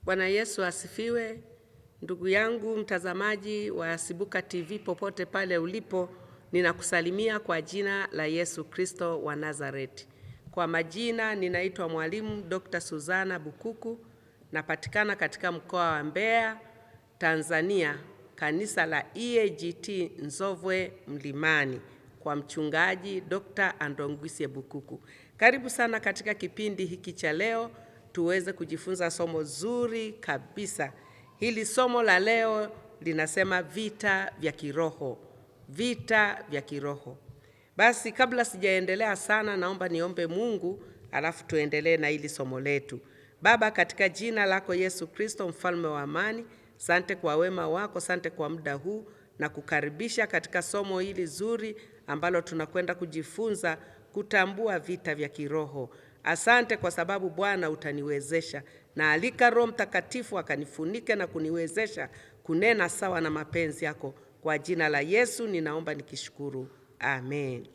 Bwana Yesu asifiwe. Ndugu yangu mtazamaji wa Sibuka TV popote pale ulipo, ninakusalimia kwa jina la Yesu Kristo wa Nazareti. Kwa majina ninaitwa Mwalimu Dr. Suzana Bukuku, napatikana katika mkoa wa Mbeya, Tanzania, kanisa la EAGT Nzovwe Mlimani, kwa mchungaji Dr. Andongwisye Bukuku. Karibu sana katika kipindi hiki cha leo tuweze kujifunza somo zuri kabisa. Hili somo la leo linasema vita vya kiroho. Vita vya kiroho. Basi kabla sijaendelea sana, naomba niombe Mungu alafu tuendelee na hili somo letu. Baba, katika jina lako Yesu Kristo, mfalme wa amani, asante kwa wema wako, asante kwa muda huu na kukaribisha katika somo hili zuri ambalo tunakwenda kujifunza kutambua vita vya kiroho. Asante kwa sababu Bwana utaniwezesha, na alika Roho Mtakatifu akanifunike na kuniwezesha kunena sawa na mapenzi yako. Kwa jina la Yesu ninaomba nikishukuru. Amen.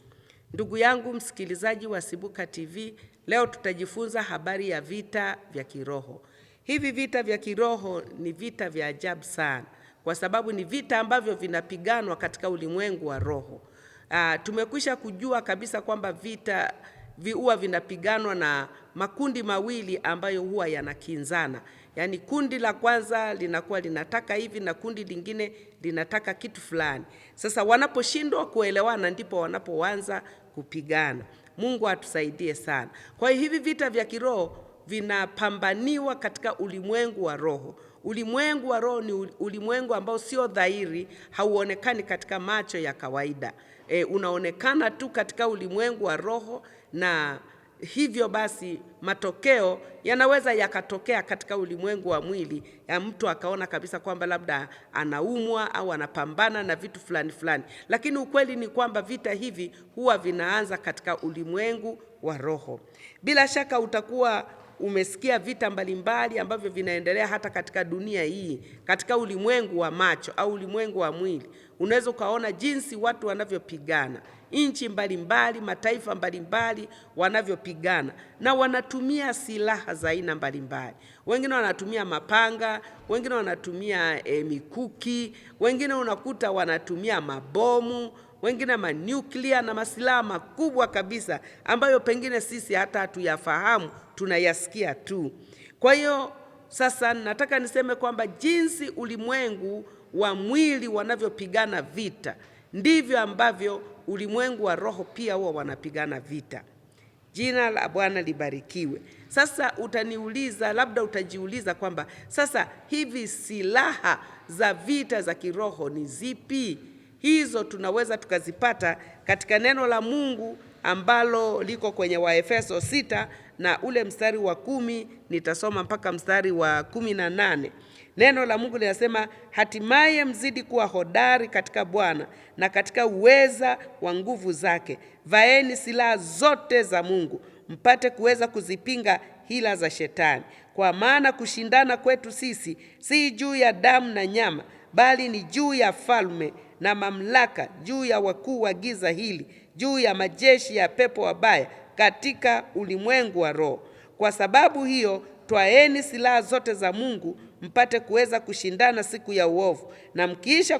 Ndugu yangu msikilizaji wa Sibuka TV, leo tutajifunza habari ya vita vya kiroho. Hivi vita vya kiroho ni vita vya ajabu sana, kwa sababu ni vita ambavyo vinapiganwa katika ulimwengu wa roho. Tumekwisha kujua kabisa kwamba vita huwa vinapiganwa na makundi mawili ambayo huwa yanakinzana. Yaani kundi la kwanza linakuwa linataka hivi na kundi lingine linataka kitu fulani. Sasa wanaposhindwa kuelewana ndipo wanapoanza kupigana. Mungu atusaidie sana. Kwa hiyo hivi vita vya kiroho vinapambaniwa katika ulimwengu wa roho. Ulimwengu wa roho ni ulimwengu ambao sio dhahiri, hauonekani katika macho ya kawaida. Unaonekana tu katika ulimwengu wa roho, na hivyo basi matokeo yanaweza yakatokea katika ulimwengu wa mwili, ya mtu akaona kabisa kwamba labda anaumwa au anapambana na vitu fulani fulani. Lakini ukweli ni kwamba vita hivi huwa vinaanza katika ulimwengu wa roho. Bila shaka utakuwa umesikia vita mbalimbali ambavyo vinaendelea hata katika dunia hii, katika ulimwengu wa macho au ulimwengu wa mwili. Unaweza ukaona jinsi watu wanavyopigana, nchi mbalimbali, mataifa mbalimbali wanavyopigana, na wanatumia silaha za aina mbalimbali. Wengine wanatumia mapanga, wengine wanatumia mikuki, wengine unakuta wanatumia mabomu, wengine manuclear na masilaha makubwa kabisa ambayo pengine sisi hata hatuyafahamu, tunayasikia tu. Kwa hiyo sasa nataka niseme kwamba jinsi ulimwengu wa mwili wanavyopigana vita, ndivyo ambavyo ulimwengu wa roho pia huwa wanapigana vita. Jina la Bwana libarikiwe. Sasa utaniuliza, labda utajiuliza kwamba sasa hivi silaha za vita za kiroho ni zipi? Hizo tunaweza tukazipata katika neno la Mungu ambalo liko kwenye Waefeso 6 na ule mstari wa 10, nitasoma mpaka mstari wa 18. Neno la Mungu linasema, hatimaye mzidi kuwa hodari katika Bwana na katika uweza wa nguvu zake. Vaeni silaha zote za Mungu, mpate kuweza kuzipinga hila za shetani. Kwa maana kushindana kwetu sisi si juu ya damu na nyama, bali ni juu ya falme na mamlaka, juu ya wakuu wa giza hili, juu ya majeshi ya pepo wabaya katika ulimwengu wa roho. Kwa sababu hiyo, twaeni silaha zote za Mungu, mpate kuweza kushindana siku ya uovu, na mkiisha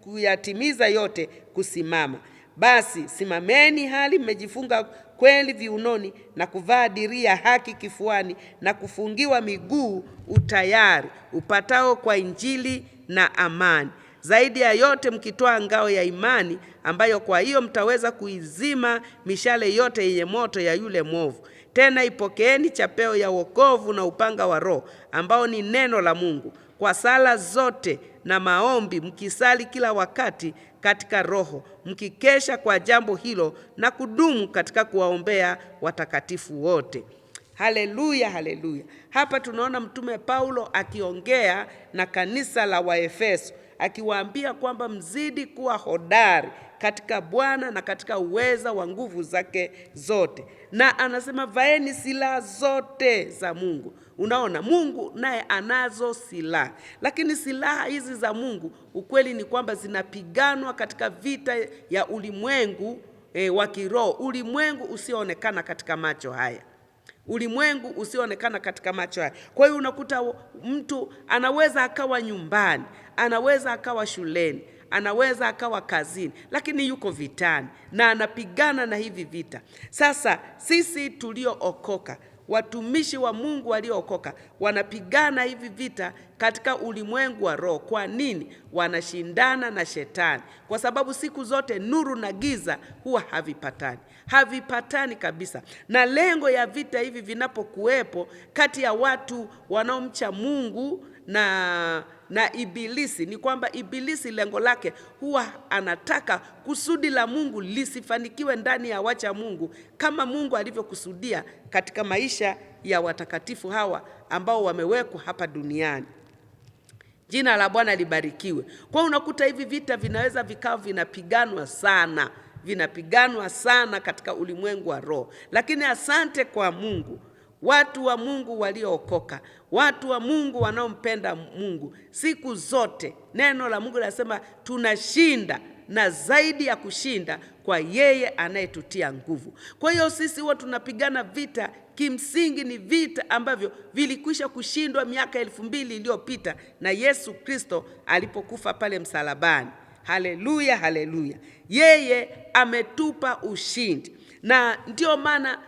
kuyatimiza yote kusimama. Basi simameni hali mmejifunga kweli viunoni, na kuvaa dirii ya haki kifuani, na kufungiwa miguu utayari upatao kwa Injili na amani. Zaidi ya yote mkitoa ngao ya imani, ambayo kwa hiyo mtaweza kuizima mishale yote yenye moto ya yule mwovu. Tena ipokeeni chapeo ya wokovu na upanga wa Roho, ambao ni neno la Mungu. Kwa sala zote na maombi mkisali kila wakati katika Roho, mkikesha kwa jambo hilo na kudumu katika kuwaombea watakatifu wote. Haleluya, haleluya. Hapa tunaona Mtume Paulo akiongea na kanisa la Waefeso, akiwaambia kwamba mzidi kuwa hodari katika Bwana na katika uweza wa nguvu zake zote. Na anasema vaeni silaha zote za Mungu. Unaona, Mungu naye anazo silaha. Lakini silaha hizi za Mungu, ukweli ni kwamba zinapiganwa katika vita ya ulimwengu wa kiroho, ulimwengu usioonekana katika macho haya. ulimwengu usioonekana katika macho yake. Kwa hiyo unakuta mtu anaweza akawa nyumbani, anaweza akawa shuleni, anaweza akawa kazini, lakini yuko vitani na anapigana na hivi vita. Sasa sisi tuliookoka, watumishi wa Mungu waliookoka, wanapigana hivi vita katika ulimwengu wa roho. Kwa nini? Wanashindana na shetani, kwa sababu siku zote nuru na giza huwa havipatani kabisa. Na lengo ya vita hivi vinapokuwepo kati ya watu wanaomcha Mungu na ibilisi, ni kwamba ibilisi lengo lake huwa anataka kusudi la Mungu lisifanikiwe ndani ya wacha Mungu, kama Mungu alivyokusudia katika maisha ya watakatifu hawa ambao wamewekwa hapa duniani. Jina la Bwana libarikiwe. Kwa unakuta hivi vita vinaweza vikao vinapiganwa sana katika ulimwengu wa roho. Lakini asante kwa Mungu, watu wa Mungu waliookoka, watu wa Mungu wanaompenda Mungu, siku zote neno la Mungu linasema tunashinda na zaidi ya kushinda kwa yeye anayetutia nguvu. Kwa hiyo sisi huwa tunapigana vita, kimsingi ni vita ambavyo vilikwisha kushindwa miaka 2000 iliyopita na Yesu Kristo alipokufa pale msalabani. Haleluya, haleluya. Yeye ametupa ushindi. Na ndio maana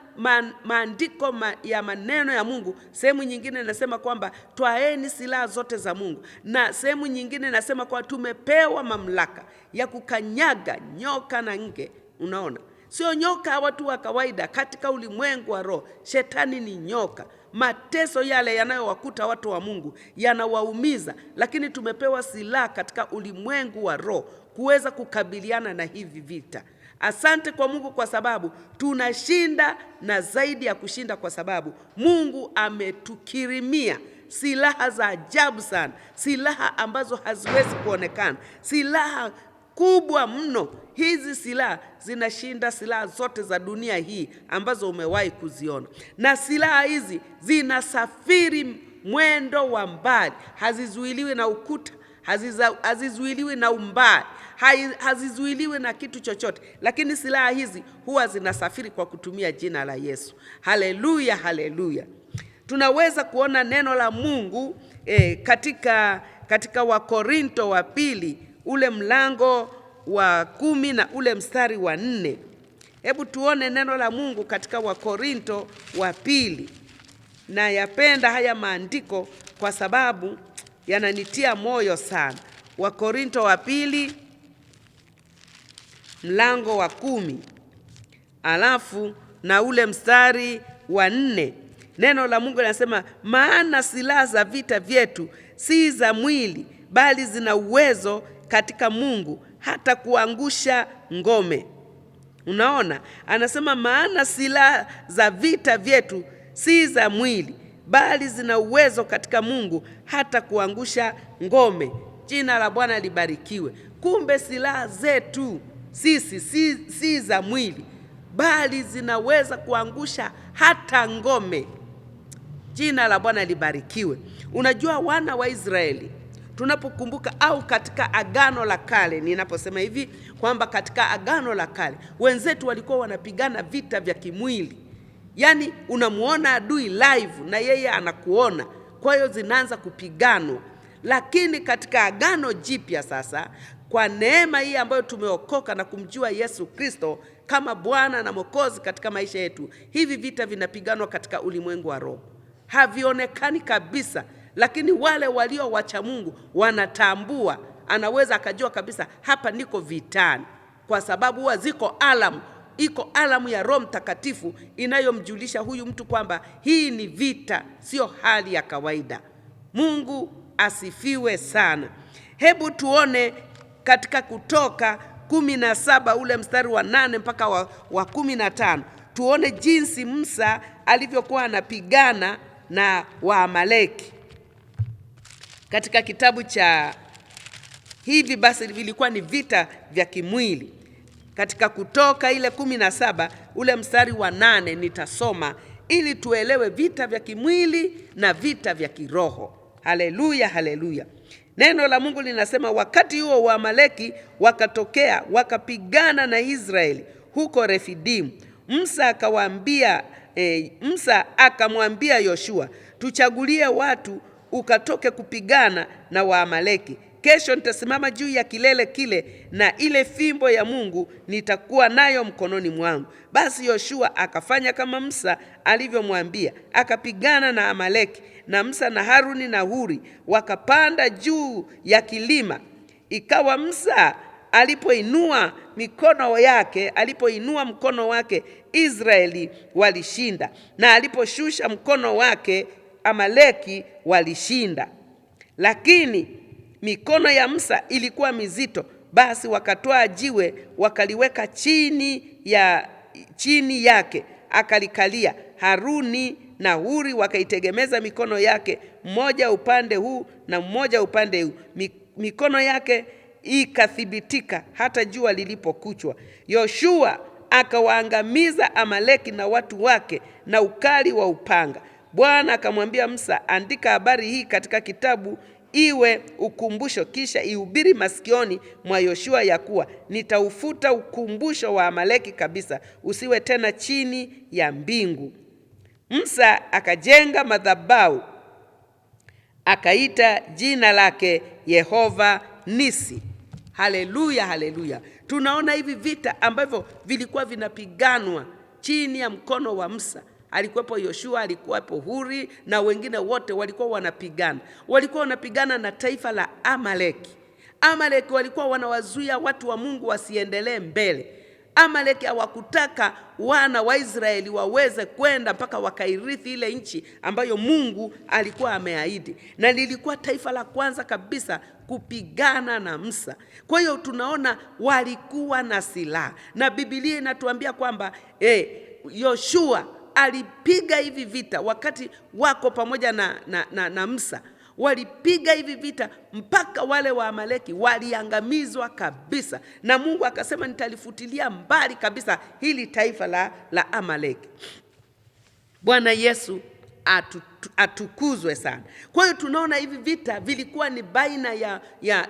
maandiko ya maneno ya Mungu, sehemu nyingine inasema kwamba twaeni silaha zote za Mungu, na sehemu nyingine inasema kwa tumepewa mamlaka ya kukanyaga nyoka na nge. Unaona, sio nyoka watu wa kawaida. Katika ulimwengu wa roho, shetani ni nyoka. Mateso yale yanayowakuta watu wa Mungu yanawaumiza, lakini tumepewa silaha katika ulimwengu wa roho kuweza kukabiliana na hivi vita. Asante kwa Mungu kwa sababu tunashinda na zaidi ya kushinda, kwa sababu Mungu ametukirimia silaha za ajabu sana, silaha ambazo haziwezi kuonekana, silaha kubwa mno. Hizi silaha zinashinda silaha zote za dunia hii ambazo umewahi kuziona, na silaha hizi zinasafiri mwendo wa mbali, hazizuiliwi na ukuta, hazizuiliwi na umbali, hazizuiliwi na kitu chochote, lakini silaha hizi huwa zinasafiri kwa kutumia jina la Yesu. Haleluya, haleluya. Tunaweza kuona neno la Mungu katika Wakorinto wa pili ule mlango wa 10 na ule mstari wa 4. Hebu tuone neno la Mungu katika Wakorinto wa pili. Na yapenda haya maandiko kwa sababu yananitia moyo sana. Wakorinto wa pili mlango wa 10 alafu na ule mstari wa 4. Neno la Mungu linasema, maana silaha za vita vyetu si za mwili, bali zina uwezo katika Mungu hata kuangusha ngome. Unaona, anasema maana silaha za vita vyetu si za mwili, bali zina uwezo katika Mungu hata kuangusha ngome. Jina la Bwana libarikiwe. Kumbe silaha zetu sisi si za mwili, bali zinaweza kuangusha hata ngome. Jina la Bwana libarikiwe. Unajua, wana wa Israeli tunapokumbuka, au katika Agano la Kale, ninaposema hivi kwamba katika Agano la Kale wenzetu walikuwa wanapigana vita vya kimwili. Yaani unamuona adui live na yeye anakuona, kwa hiyo zinaanza kupiganwa. Lakini katika Agano Jipya sasa, kwa neema hii ambayo tumeokoka na kumjua Yesu Kristo kama Bwana na Mwokozi katika maisha yetu, hivi vita vinapiganwa katika ulimwengu wa roho. Havionekani kabisa, lakini wale walio wacha Mungu wanatambua. Anaweza akajua kabisa hapa niko vitani, kwa sababu huwa iko alamu ya Roho Mtakatifu inayomjulisha huyu mtu kwamba hii ni vita, sio hali ya kawaida. Mungu asifiwe sana. Hebu tuone katika Kutoka 17 ule mstari wa 8 mpaka wa 15. Tuone jinsi Musa alivyokuwa anapigana na Waamaleki. Katika kitabu cha hivi basi vilikuwa ni vita vya kimwili. Katika Kutoka ile 17 ule mstari wa 8 nitasoma ili tuelewe vita vya kimwili na vita vya kiroho. Haleluya, haleluya. Neno la Mungu linasema, wakati huo Waamaleki wakatokea wakapigana na Israeli huko Refidimu. Musa akawaambia Musa akamwambia Yoshua, tuchagulie watu ukatoke kupigana na Waamaleki. Kesho nitasimama juu ya kilele kile, na ile fimbo ya Mungu nitakuwa nayo mkononi mwangu. Basi Yoshua akafanya kama Musa alivyomwambia, akapigana na Amaleki, na Musa na Haruni na Huri wakapanda juu ya kilima. Ikawa Musa alipoinua mkono wake Israeli walishinda, na aliposhusha mkono wake Amaleki walishinda. Lakini mikono ya Musa ilikuwa mizito, basi wakatoa jiwe wakaliweka chini yake, akalikalia. Haruni na Huri wakaitegemeza mikono yake, mmoja upande huu na mmoja upande huu. Mikono yake ikathibitika hata jua lilipokuchwa. Yoshua akawaangamiza Amaleki na watu wake na ukali wa upanga. Bwana akamwambia Musa, andika habari hii katika kitabu iwe ukumbusho, kisha ihubiri masikioni mwa Yoshua ya kuwa nitaufuta ukumbusho wa Amaleki kabisa, usiwe tena chini ya mbingu. Musa akajenga madhabahu, akaita jina lake Yehova Nisi. Haleluya, haleluya. Tunaona hivi vita ambavyo vilikuwa vinapiganwa chini ya mkono wa Musa. Alikuwepo Yoshua, alikuwepo Huri na wengine wote walikuwa wanapigana. Walikuwa wanapigana na taifa la Amaleki. Amaleki walikuwa wanawazuia watu wa Mungu wasiendelee mbele. Amaleki hawakutaka wana wa Israeli waweze kwenda mpaka wakairithi ile nchi ambayo Mungu alikuwa ameahidi. Na lilikuwa taifa la kwanza kabisa kupigana na Musa. Kwa hiyo tunaona walikuwa na silaha. Na Biblia inatuambia kwamba Yoshua alipiga hivi vita wakati wako pamoja na Musa. Walipiga hivi vita mpaka wale wa Amaleki waliangamizwa kabisa, na Mungu akasema nitalifutilia mbali kabisa hili taifa la Amaleki. Bwana Yesu atukuzwe sana. Kwa hiyo tunaona hivi vita vilikuwa ni baina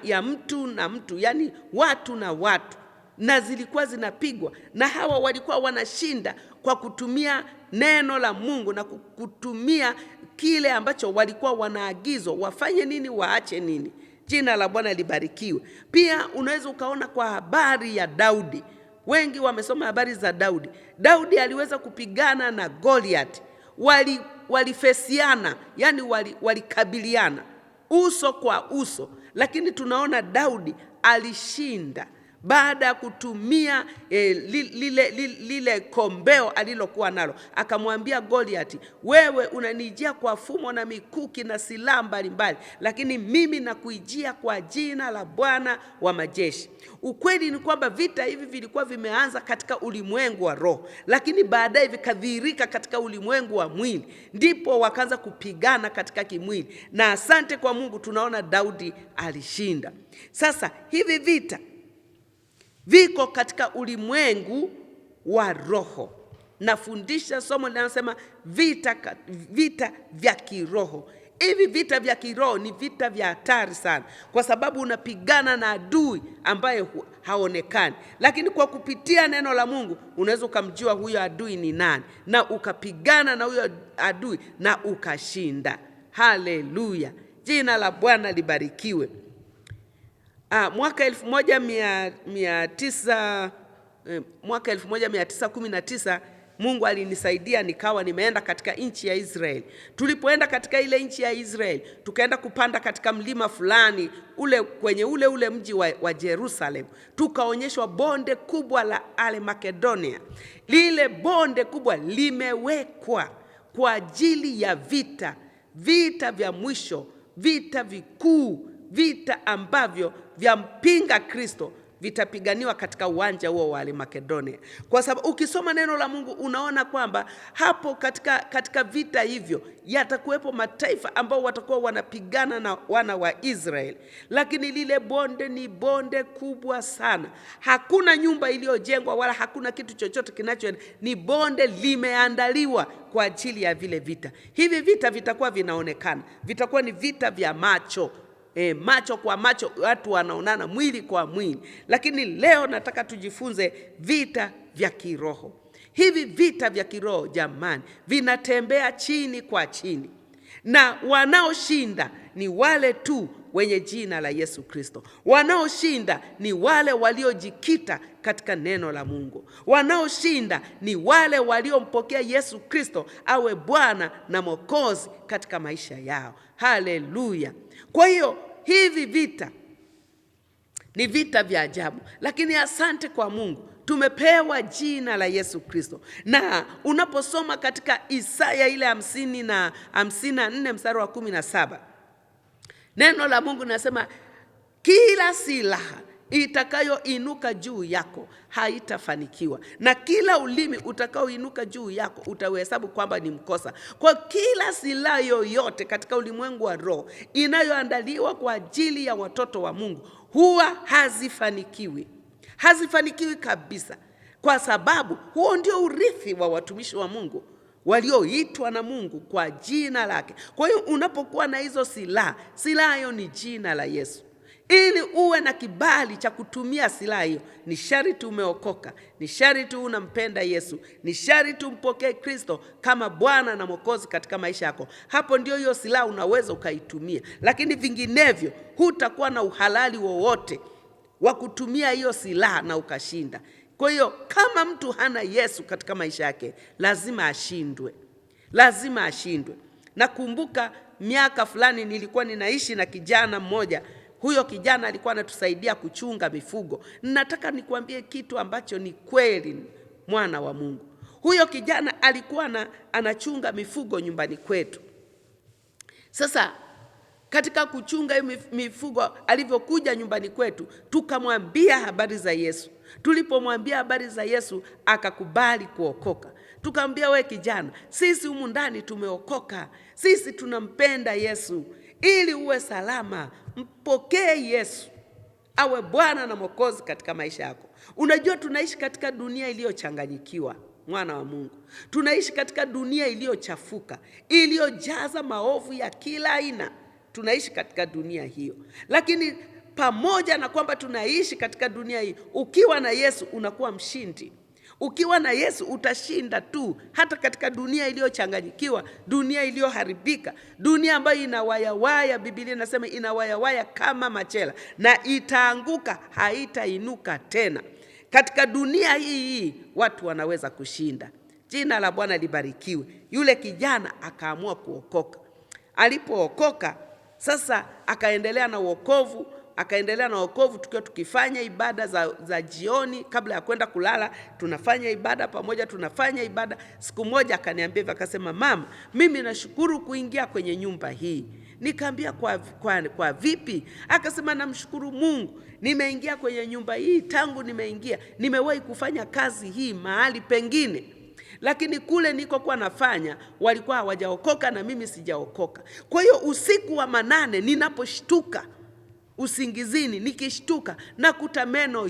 ya mtu na mtu, yani watu na watu, na zilikuwa zinapigwa, na hawa walikuwa wanashinda kwa kutumia neno la Mungu na kutumia kile ambacho walikuwa wanaagizwa wafanye nini, waache nini. Jina la Bwana libarikiwe. Pia unaweza ukaona kwa habari ya Daudi. Wengi wamesoma habari za Daudi. Daudi aliweza kupigana na Goliath. Walifesiana, yani walikabiliana uso kwa uso, lakini tunaona Daudi alishinda baada ya kutumia lile kombeo alilokuwa nalo. Akamwambia Goliath, wewe unanijia kwa fumo na mikuki na silaha mbalimbali, lakini mimi nakuijia kwa jina la Bwana wa majeshi. Ukweli ni kwamba vita hivi vilikuwa vimeanza katika ulimwengu wa roho, lakini baadaye vikadhihirika katika ulimwengu wa mwili, ndipo wakaanza kupigana katika kimwili. Na asante kwa Mungu, tunaona Daudi alishinda. Sasa hivi vita viko katika ulimwengu wa roho. Nafundisha somo linalosema vita vya kiroho. Hivi vita vya kiroho ni vita vya hatari sana, kwa sababu unapigana na adui ambaye haonekani, lakini kwa kupitia neno la Mungu unaweza ukamjua huyo adui ni nani, na ukapigana na huyo adui na ukashinda. Haleluya, jina la Bwana libarikiwe. Mwaka 1919 Mungu alinisaidia nikawa nimeenda katika nchi ya Israeli. Tulipoenda katika ile nchi ya Israeli, tukaenda kupanda katika mlima fulani kwenye ule mji wa Jerusalem. Tukaonyeshwa bonde kubwa la Armageddon. Lile bonde kubwa limewekwa kwa ajili ya vita vya mwisho, vita vikuu, vita ambavyo vya mpinga Kristo vitapiganiwa katika uwanja huo wa Armageddon. Kwa sababu ukisoma neno la Mungu unaona kwamba hapo katika vita hivyo yatakuwepo mataifa ambao watakuwa wanapigana na wana wa Israeli. Lakini lile bonde ni bonde kubwa sana. Hakuna nyumba iliyojengwa wala hakuna kitu chochote ni bonde limeandaliwa kwa ajili ya vile vita. Hivi vita vitakuwa vinaonekana. Vitakuwa ni vita vya macho. Macho kwa macho, watu wanaonana mwili kwa mwili. Lakini leo nataka tujifunze vita vya kiroho. Hivi vita vya kiroho jamani, vinatembea chini kwa chini, na wanaoshinda ni wale tu wenye jina la Yesu Kristo. Wanaoshinda ni wale waliojikita katika neno la Mungu. Wanaoshinda ni wale waliompokea Yesu Kristo awe Bwana na Mwokozi katika maisha yao. Haleluya! Kwa hiyo hivi vita ni vita vya ajabu, lakini asante kwa Mungu tumepewa jina la Yesu Kristo. Na unaposoma katika Isaya ile 54 mstari wa 17, neno la Mungu linasema kila silaha itakayoinuka juu yako haitafanikiwa, na kila ulimi utakaoinuka juu yako utahesabu kwamba ni mkosa. Kwa kila silaha yoyote katika ulimwengu wa roho inayoandaliwa kwa ajili ya watoto wa Mungu huwa hazifanikiwi kabisa, kwa sababu huo ndio urithi wa watumishi wa Mungu walioitwa na Mungu kwa jina lake. Kwa hiyo unapokuwa na hizo silaha hiyo ni jina la Yesu. Ili uwe na kibali cha kutumia silaha hiyo, ni sharti umeokoka, ni sharti unampenda Yesu, ni sharti umpokee Kristo kama Bwana na Mwokozi katika maisha yako. Hapo ndio hiyo silaha unaweza ukaitumia, lakini vinginevyo hutakuwa na uhalali wowote wa kutumia hiyo silaha na ukashinda. Kwa hiyo kama mtu hana Yesu katika maisha yake, lazima ashindwe. Nakumbuka miaka fulani nilikuwa ninaishi na kijana mmoja. Huyo kijana alikuwa anatusaidia kuchunga mifugo. Nataka nikuambie kitu ambacho ni kweli, mwana wa Mungu. Huyo kijana alikuwa anachunga mifugo nyumbani kwetu. Sasa katika kuchunga mifugo, alivyokuja nyumbani kwetu, tukamwambia habari za Yesu. Tulipomwambia habari za Yesu, akakubali kuokoka. Tukamwambia, we kijana, sisi humu ndani tumeokoka, sisi tunampenda Yesu. Ili uwe salama, mpokee Yesu awe Bwana na Mwokozi katika maisha yako. Unajua tunaishi katika dunia iliyochanganyikiwa, mwana wa Mungu. Tunaishi katika dunia iliyochafuka, iliyojaza maovu ya kila aina. Tunaishi katika dunia hiyo. Lakini pamoja na kwamba tunaishi katika dunia hii, ukiwa na Yesu unakuwa mshindi. Ukiwa na Yesu utashinda tu, hata katika dunia iliyochanganyikiwa, dunia iliyoharibika, dunia ambayo inawayawaya. Biblia inasema inawayawaya kama machela na itaanguka, haitainuka tena. Katika dunia hii watu wanaweza kushinda. Jina la Bwana libarikiwe. Yule kijana akaamua kuokoka. Alipookoka sasa akaendelea na wokovu, tukiwa tukifanya ibada za jioni kabla ya kwenda kulala, tunafanya ibada pamoja, Siku moja akaniambia, akasema, mama, mimi nashukuru kuingia kwenye nyumba hii. Nikamwambia, kwa vipi? Akasema, namshukuru Mungu, nimeingia kwenye nyumba hii. Tangu nimeingia nimewahi kufanya kazi hii mahali pengine, lakini kule nilikokuwa nafanya walikuwa hawajaokoka na mimi sijaokoka. Kwa hiyo usiku wa manane ninaposhtuka usingizini, nikishtuka nakuta meno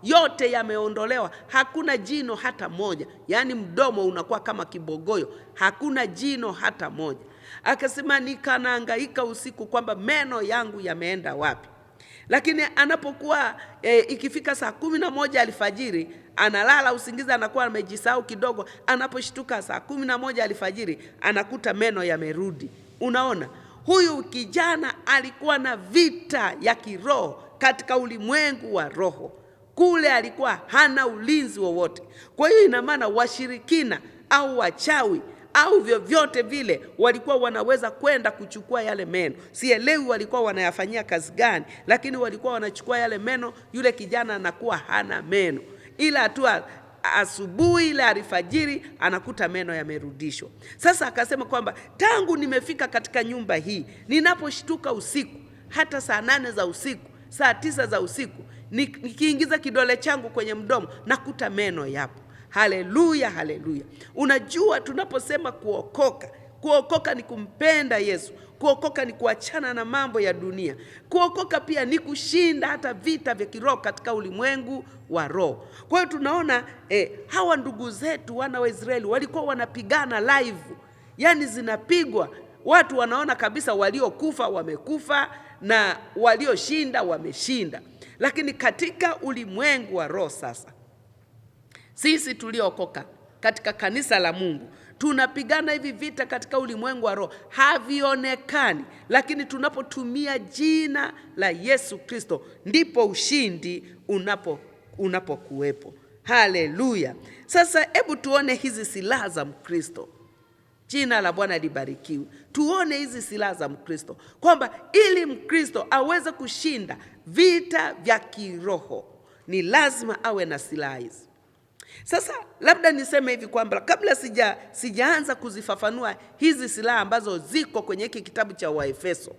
yote yameondolewa, hakuna jino hata moja. Yaani mdomo unakuwa kama kibogoyo, hakuna jino hata moja. Akasema nikanahangaika usiku kwamba meno yangu yameenda wapi. Lakini anapokuwa ikifika saa 11 alfajiri, analala usingizi, anakuwa amejisahau kidogo. Anaposhtuka saa 11 alfajiri, anakuta meno yamerudi. Unaona, huyu kijana alikuwa na vita ya kiroho katika ulimwengu wa roho. Kule alikuwa hana ulinzi wowote. Kwa hiyo ina maana washirikina au wachawi au vyovyote vile walikuwa wanaweza kwenda kuchukua yale meno. Sielewi walikuwa wanayafanyia kazi gani, lakini walikuwa wanachukua yale meno. Yule kijana anakuwa hana meno, ila tu asubuhi ile alfajiri anakuta meno yamerudishwa. Sasa akasema kwamba tangu nimefika katika nyumba hii, ninaposhtuka usiku, hata saa 8 za usiku, saa 9 za usiku, nikiingiza kidole changu kwenye mdomo nakuta meno yapo. Haleluya, haleluya. Unajua tunaposema kuokoka ni kumpenda Yesu. Kuokoka ni kuachana na mambo ya dunia. Kuokoka pia ni kushinda hata vita vya kiroho katika ulimwengu wa roho. Kwa hiyo tunaona hawa ndugu zetu wana wa Israeli walikuwa wanapigana live. Yaani zinapigwa, watu wanaona kabisa waliokufa wamekufa na walioshinda wameshinda. Lakini katika ulimwengu wa roho sasa, Sisi tuliokoka katika kanisa la Mungu tunapigana hivi vita katika ulimwengu wa roho, havionekani, lakini tunapotumia jina la Yesu Kristo ndipo ushindi unapokuwepo. Haleluya! Sasa hebu tuone hizi silaha za Mkristo. Jina la Bwana libarikiwe. Tuone hizi silaha za Mkristo, kwamba ili Mkristo aweze kushinda vita vya kiroho ni lazima awe na silaha hizi. Sasa labda niseme hivi kwamba kabla sijaanza kuzifafanua hizi silaha ambazo ziko kwenye hiki kitabu cha Waefeso,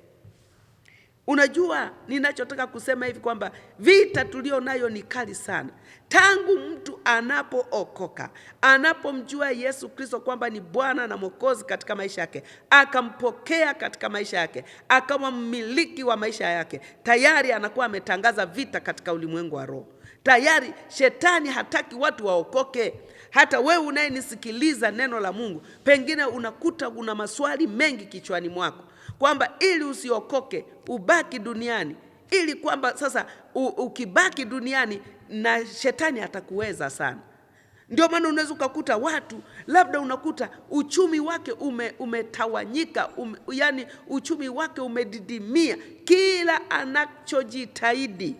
unajua ninachotaka kusema hivi kwamba vita tulio nayo ni kali sana. Tangu mtu anapookoka, anapomjua Yesu Kristo kwamba ni Bwana na Mwokozi katika maisha yake, akampokea katika maisha yake, akawa mmiliki wa maisha yake, tayari anakuwa ametangaza vita katika ulimwengu wa roho. Tayari shetani hataki watu waokoke. Hata wewe unayenisikiliza neno la Mungu, pengine unakuta una maswali mengi kichwani mwako kwamba ili usiokoke ubaki duniani, ili kwamba sasa ukibaki duniani na shetani atakuweza sana. Ndio maana unaweza kukuta watu, labda unakuta uchumi wake umetawanyika, yani uchumi wake umedidimia, kila anachojitahidi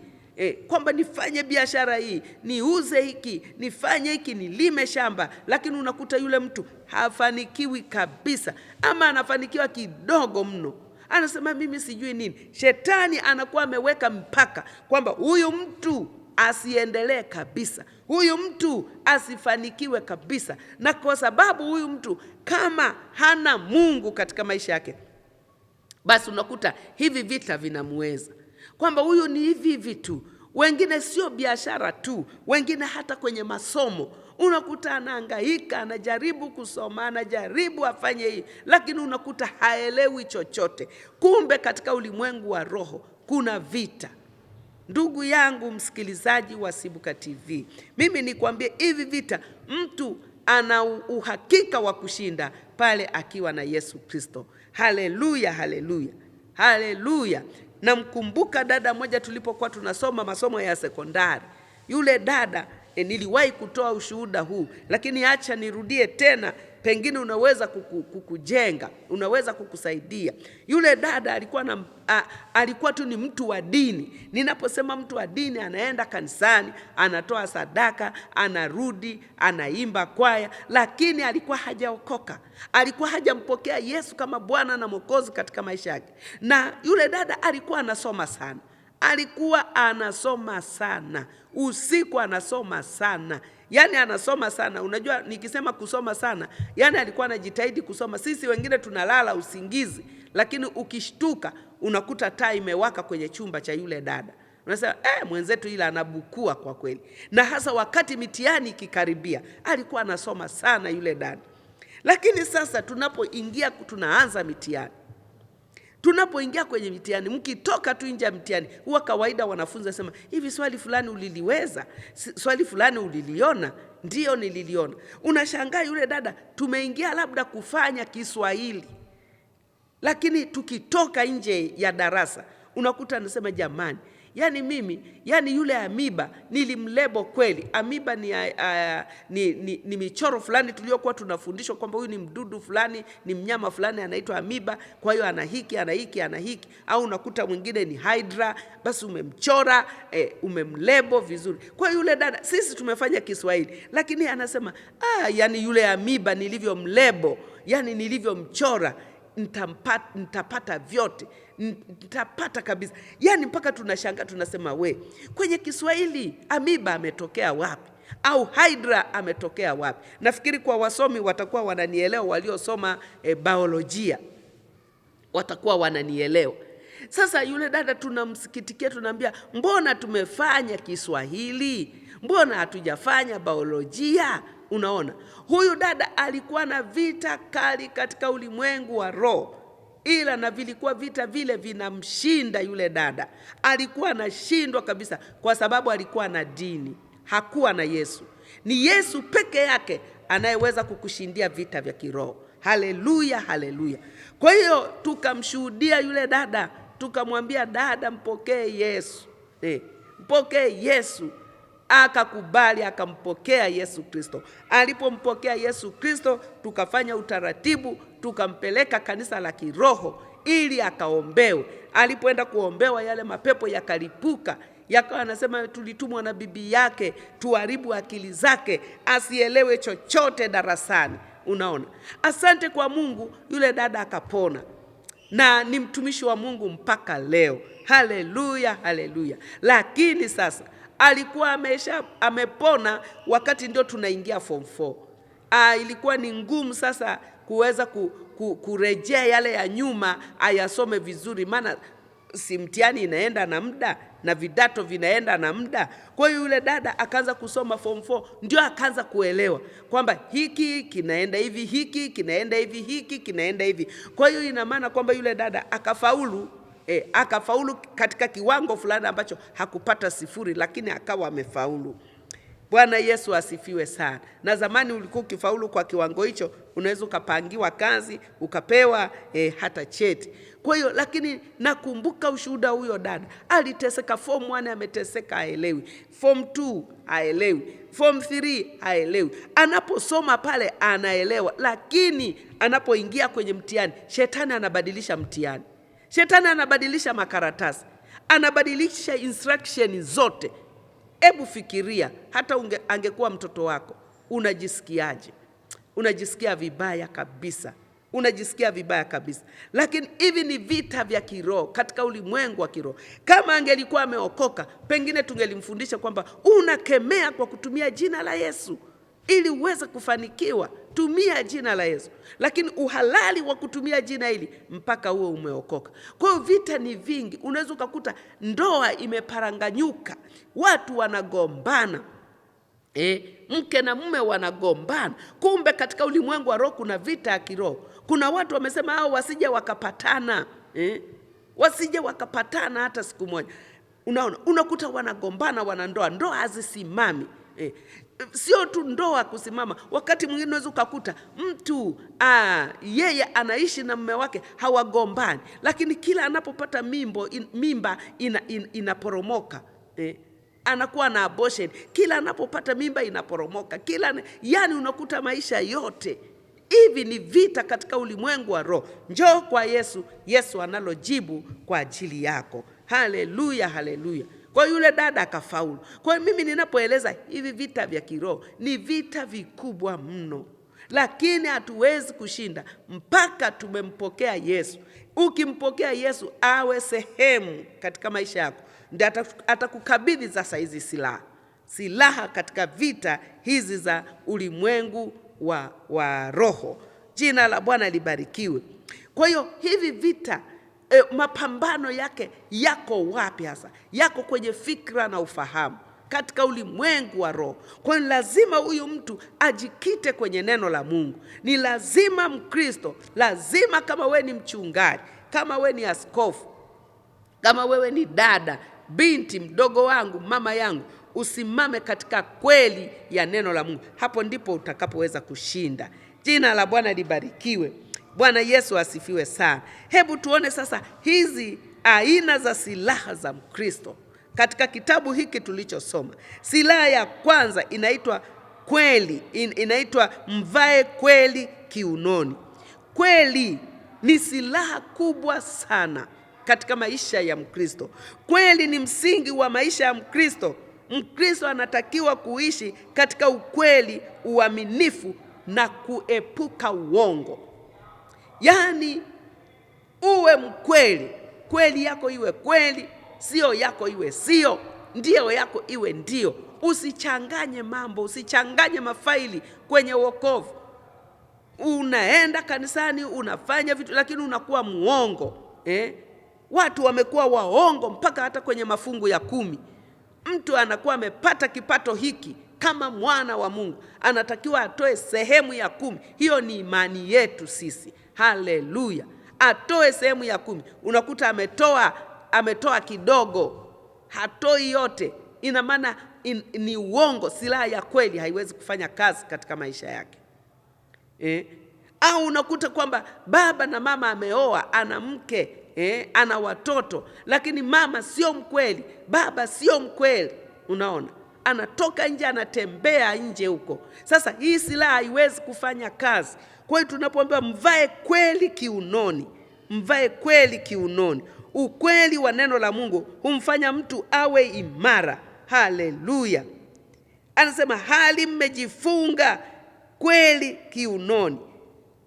kwamba nifanye biashara hii, niuze hiki, nifanye hiki, nilime shamba, lakini unakuta yule mtu hafanikiwi kabisa, ama anafanikiwa kidogo mno. Anasema mimi sijui nini. Shetani anakuwa ameweka mpaka kwamba huyu mtu asiendelee kabisa, huyu mtu asifanikiwe kabisa. Na kwa sababu huyu mtu kama hana Mungu katika maisha yake, basi unakuta hivi vita vinamweza, kwamba huyu ni hivi vitu. Wengine sio biashara tu, wengine hata kwenye masomo unakuta anahangaika, anajaribu kusoma, anajaribu afanye hii, lakini unakuta haelewi chochote. Kumbe katika ulimwengu wa roho kuna vita. Ndugu yangu msikilizaji wa Sibuka TV, mimi nikwambie hivi vita mtu ana uhakika wa kushinda pale akiwa na Yesu Kristo. Haleluya, haleluya, haleluya. Namkumbuka dada moja tulipokuwa tunasoma masomo ya sekondari. Yule dada niliwahi kutoa ushuhuda huu, lakini acha nirudie tena, pengine unaweza kukujenga, unaweza kukusaidia. Yule dada alikuwa tu ni mtu wa dini. Ninaposema mtu wa dini, anaenda kanisani, anatoa sadaka, anarudi, anaimba kwaya, lakini alikuwa hajaokoka. Alikuwa hajampokea Yesu kama Bwana na Mwokozi katika maisha yake. Na yule dada alikuwa anasoma sana. Alikuwa anasoma sana. Usiku anasoma sana. Yani anasoma sana. Unajua nikisema kusoma sana, yani alikuwa anajitahidi kusoma. Sisi wengine tunalala usingizi, lakini ukishtuka unakuta taa imewaka kwenye chumba cha yule dada. Unasema mwenzetu ila anabukua kwa kweli. Na hasa wakati mitihani ikikaribia, alikuwa anasoma sana yule dada. Lakini sasa tunaanza mitihani. Tunapoingia kwenye mitihani, mkitoka tu nje ya mitihani, huwa kawaida wanafunzi wasema, hivi swali fulani uliliweza? Swali fulani uliliona? Ndio nililiona. Unashangaa yule dada, tumeingia labda kufanya Kiswahili, lakini tukitoka nje ya darasa unakuta anasema, jamani, yani mimi, yani yule amiba nilimlebo kweli. Amiba ni michoro fulani tuliokuwa tunafundishwa kwamba huyu ni mdudu fulani, ni mnyama fulani anaitwa amiba, kwa hiyo ana hiki, ana hiki, ana hiki. Au unakuta mwingine ni hydra, basi umemchora, umemlebo vizuri. Kwa yule dada, sisi tumefanya Kiswahili, lakini anasema, yani yule amiba nilivyomlebo, yani nilivyomchora, nitapata vyote, nitapata kabisa. Yani mpaka tunashangaa, tunasema kwenye Kiswahili amiba ametokea wapi? Au hydra ametokea wapi? Nafikiri kwa wasomi watakuwa wananielewa, waliosoma biolojia watakuwa wananielewa. Sasa yule dada tunamsikitikia, tunaambia, mbona tumefanya Kiswahili? Mbona hatujafanya biolojia? Unaona, huyu dada alikuwa na vita kali katika ulimwengu wa roho, ila na vilikuwa vita vile vinamshinda yule dada. Alikuwa anashindwa kabisa kwa sababu alikuwa na dini, hakuwa na Yesu. Ni Yesu peke yake anayeweza kukushindia vita vya kiroho. Haleluya, haleluya. Kwa hiyo tukamshuhudia yule dada, tukamwambia, dada, mpokee Yesu. Mpokee Yesu. akakubali, akampokea Yesu Kristo. Alipompokea Yesu Kristo, tukafanya utaratibu, tukampeleka kanisa la kiroho ili akaombewe. Alipoenda kuombewa, yale mapepo yakalipuka, yakawa anasema tulitumwa na bibi yake tuharibu akili zake, asielewe chochote darasani. Unaona, asante kwa Mungu, yule dada akapona na ni mtumishi wa Mungu mpaka leo. Haleluya, haleluya. Lakini sasa alikuwa amepona wakati ndio tunaingia form 4. Ilikuwa ni ngumu sasa kuweza kurejea yale ya nyuma ayasome vizuri, maana si mtihani inaenda na muda na vidato vinaenda na muda. Kwa hiyo yule dada akaanza kusoma form 4, ndio akaanza kuelewa kwamba hiki kinaenda hivi, hiki kinaenda hivi, hiki kinaenda hivi. Kwa hiyo ina maana kwamba yule dada akafaulu, akafaulu katika kiwango fulani ambacho hakupata 0, lakini akawa amefaulu. Bwana Yesu asifiwe sana. Na zamani ulikuwa ukifaulu kwa kiwango hicho, unaweza ukapangiwa kazi, ukapewa hata cheti. Kwa hiyo, lakini nakumbuka ushuhuda huyo dada. Aliteseka form 1, ameteseka haelewi. Form 2 haelewi. Form 3 haelewi. Anaposoma pale anaelewa, lakini anapoingia kwenye mtihani, shetani anabadilisha mtihani. Shetani anabadilisha makaratasi. Anabadilisha instruction zote. Hebu fikiria, hata angekuwa mtoto wako, unajisikiaje? Unajisikia vibaya kabisa. Unajisikia vibaya kabisa. Lakini hivi ni vita vya kiroho, katika ulimwengu wa kiroho. Kama angelikuwa ameokoka, pengine tungelimfundisha kwamba unakemea kwa kutumia jina la Yesu ili uweze kufanikiwa. Tumia jina la Yesu. Lakini uhalali wa kutumia jina hili mpaka uwe umeokoka. Kwa hiyo vita ni vingi. Unaweza ukakuta ndoa imeparanganyuka, watu wanagombana, mke na mume wanagombana. Kumbe katika ulimwengu wa roho kuna vita ya kiroho. Kuna watu wamesema hao wasije wakapatana, wasije wakapatana hata siku moja. Unaona, unakuta wanagombana, wanandoa, ndoa hazisimami. Sio tu ndoa kusimama, wakati mwingine unaweza ukakuta mtu yeye anaishi na mume wake hawagombani, lakini kila anapopata mimba inaporomoka, anakuwa na abortion. Kila anapopata mimba inaporomoka, yani unakuta maisha yote hivi ni vita katika ulimwengu wa roho. Njoo kwa Yesu, Yesu analojibu kwa ajili yako. Haleluya, haleluya. Kwa yule dada akafaulu. Kwa mimi ninapoeleza hivi vita vya kiroho ni vita vikubwa mno, lakini hatuwezi kushinda mpaka tumempokea Yesu. Ukimpokea Yesu awe sehemu katika maisha yako, ndiye atakukabidhi sasa hizi silaha katika vita hizi za ulimwengu wa roho. Jina la Bwana libarikiwe. Kwa hiyo hivi vita mapambano yake yako wapi hasa? Yako kwenye fikra na ufahamu katika ulimwengu wa roho. Kwa hiyo lazima huyu mtu ajikite kwenye neno la Mungu. Ni lazima Mkristo, lazima kama we ni mchungaji, kama we ni askofu, kama wewe ni dada, binti, mdogo wangu, mama yangu, usimame katika kweli ya neno la Mungu. Hapo ndipo utakapoweza kushinda. Jina la Bwana libarikiwe. Bwana Yesu asifiwe sana. Hebu tuone sasa hizi aina za silaha za Mkristo katika kitabu hiki tulichosoma. Silaha ya kwanza inaitwa kweli, inaitwa mvae kweli kiunoni. Kweli ni silaha kubwa sana katika maisha ya Mkristo. Kweli ni msingi wa maisha ya Mkristo. Mkristo anatakiwa kuishi katika ukweli, uaminifu na kuepuka uongo. Yaani uwe mkweli, kweli yako iwe kweli, sio yako iwe sio, ndio yako iwe ndio. Usichanganye mambo, usichanganye mafaili kwenye wokovu. Unaenda kanisani, unafanya vitu, lakini unakuwa muongo. Watu wamekuwa waongo mpaka hata kwenye mafungu ya 10. Mtu anakuwa amepata kipato hiki, kama mwana wa Mungu anatakiwa atoe sehemu ya 10. Hiyo ni imani yetu sisi. Haleluya. Atoe sehemu ya 10. Unakuta ametoa kidogo, hatoi yote. Ina maana ni uongo. Silaha ya kweli haiwezi kufanya kazi katika maisha yake. Au unakuta kwamba baba na mama ameoa, ana mke, ana watoto, lakini mama sio mkweli, baba sio mkweli. Unaona, anatoka nje, anatembea nje huko. Sasa hii silaha haiwezi kufanya kazi. Kwa hiyo tunapoambiwa mvae kweli kiunoni, mvae kweli kiunoni. Ukweli wa neno la Mungu humfanya mtu awe imara. Haleluya! Anasema hali mmejifunga kweli kiunoni.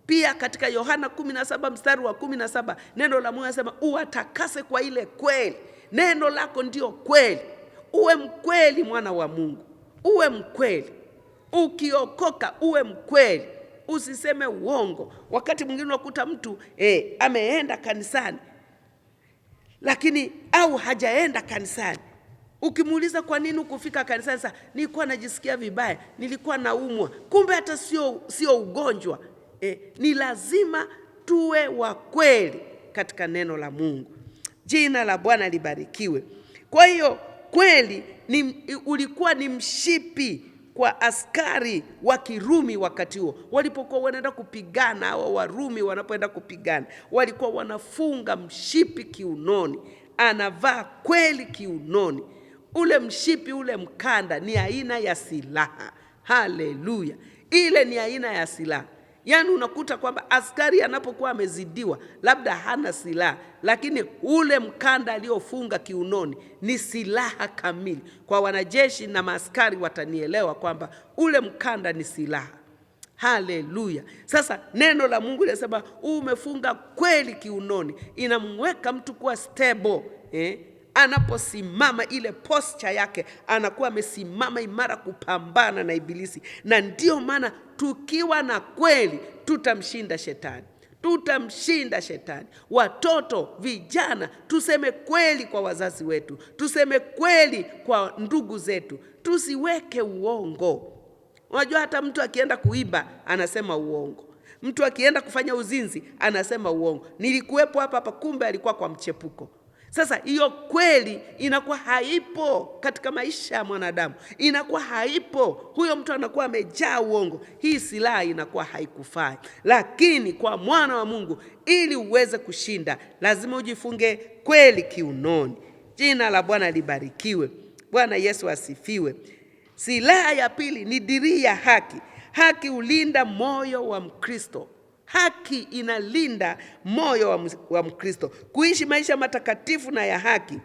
Pia katika Yohana 17 mstari wa 17 neno la Mungu anasema uwatakase kwa ile kweli. Neno lako ndio kweli. Uwe mkweli, mwana wa Mungu, uwe mkweli. Ukiokoka uwe mkweli, usiseme uongo. Wakati mwingine unakuta mtu ameenda kanisani lakini au hajaenda kanisani. Ukimuuliza kwa nini ukufika kanisani, sasa nilikuwa najisikia vibaya, nilikuwa naumwa. Kumbe hata sio ugonjwa. Ni lazima tuwe wa kweli katika neno la Mungu. Jina la Bwana libarikiwe. Kwa hiyo kweli ulikuwa ni mshipi kwa askari wa Kirumi wakati huo. Walipokuwa wanaenda kupigana, hao Warumi wanapoenda kupigana, walikuwa wanafunga mshipi kiunoni. Anavaa kweli kiunoni. Ule mshipi, ule mkanda ni aina ya silaha. Haleluya! Ile ni aina ya silaha. Yaani unakuta kwamba askari anapokuwa amezidiwa, labda hana silaha, lakini ule mkanda aliofunga kiunoni ni silaha kamili. Kwa wanajeshi na maaskari watanielewa kwamba ule mkanda ni silaha. Haleluya! Sasa neno la Mungu linasema umefunga kweli kiunoni. Inamweka mtu kuwa stable. Anaposimama, ile posture yake, anakuwa amesimama imara kupambana na ibilisi. Na ndio maana tukiwa na kweli tutamshinda shetani. Tutamshinda shetani. Watoto, vijana, tuseme kweli kwa wazazi wetu, tuseme kweli kwa ndugu zetu, tusiweke uongo. Unajua hata mtu akienda kuiba anasema uongo. Mtu akienda kufanya uzinzi anasema uongo. Nilikuwepo hapa, kumbe alikuwa kwa mchepuko. Sasa hiyo kweli inakuwa haipo katika maisha ya mwanadamu. Inakuwa haipo. Huyo mtu anakuwa amejaa uongo. Hii silaha inakuwa haikufai. Lakini kwa mwana wa Mungu, ili uweze kushinda, lazima ujifunge kweli kiunoni. Jina la Bwana libarikiwe. Bwana Yesu asifiwe. Silaha ya pili ni dirii ya haki. Haki hulinda moyo wa Mkristo. Haki inalinda moyo wa Mkristo. Kuishi maisha matakatifu na ya haki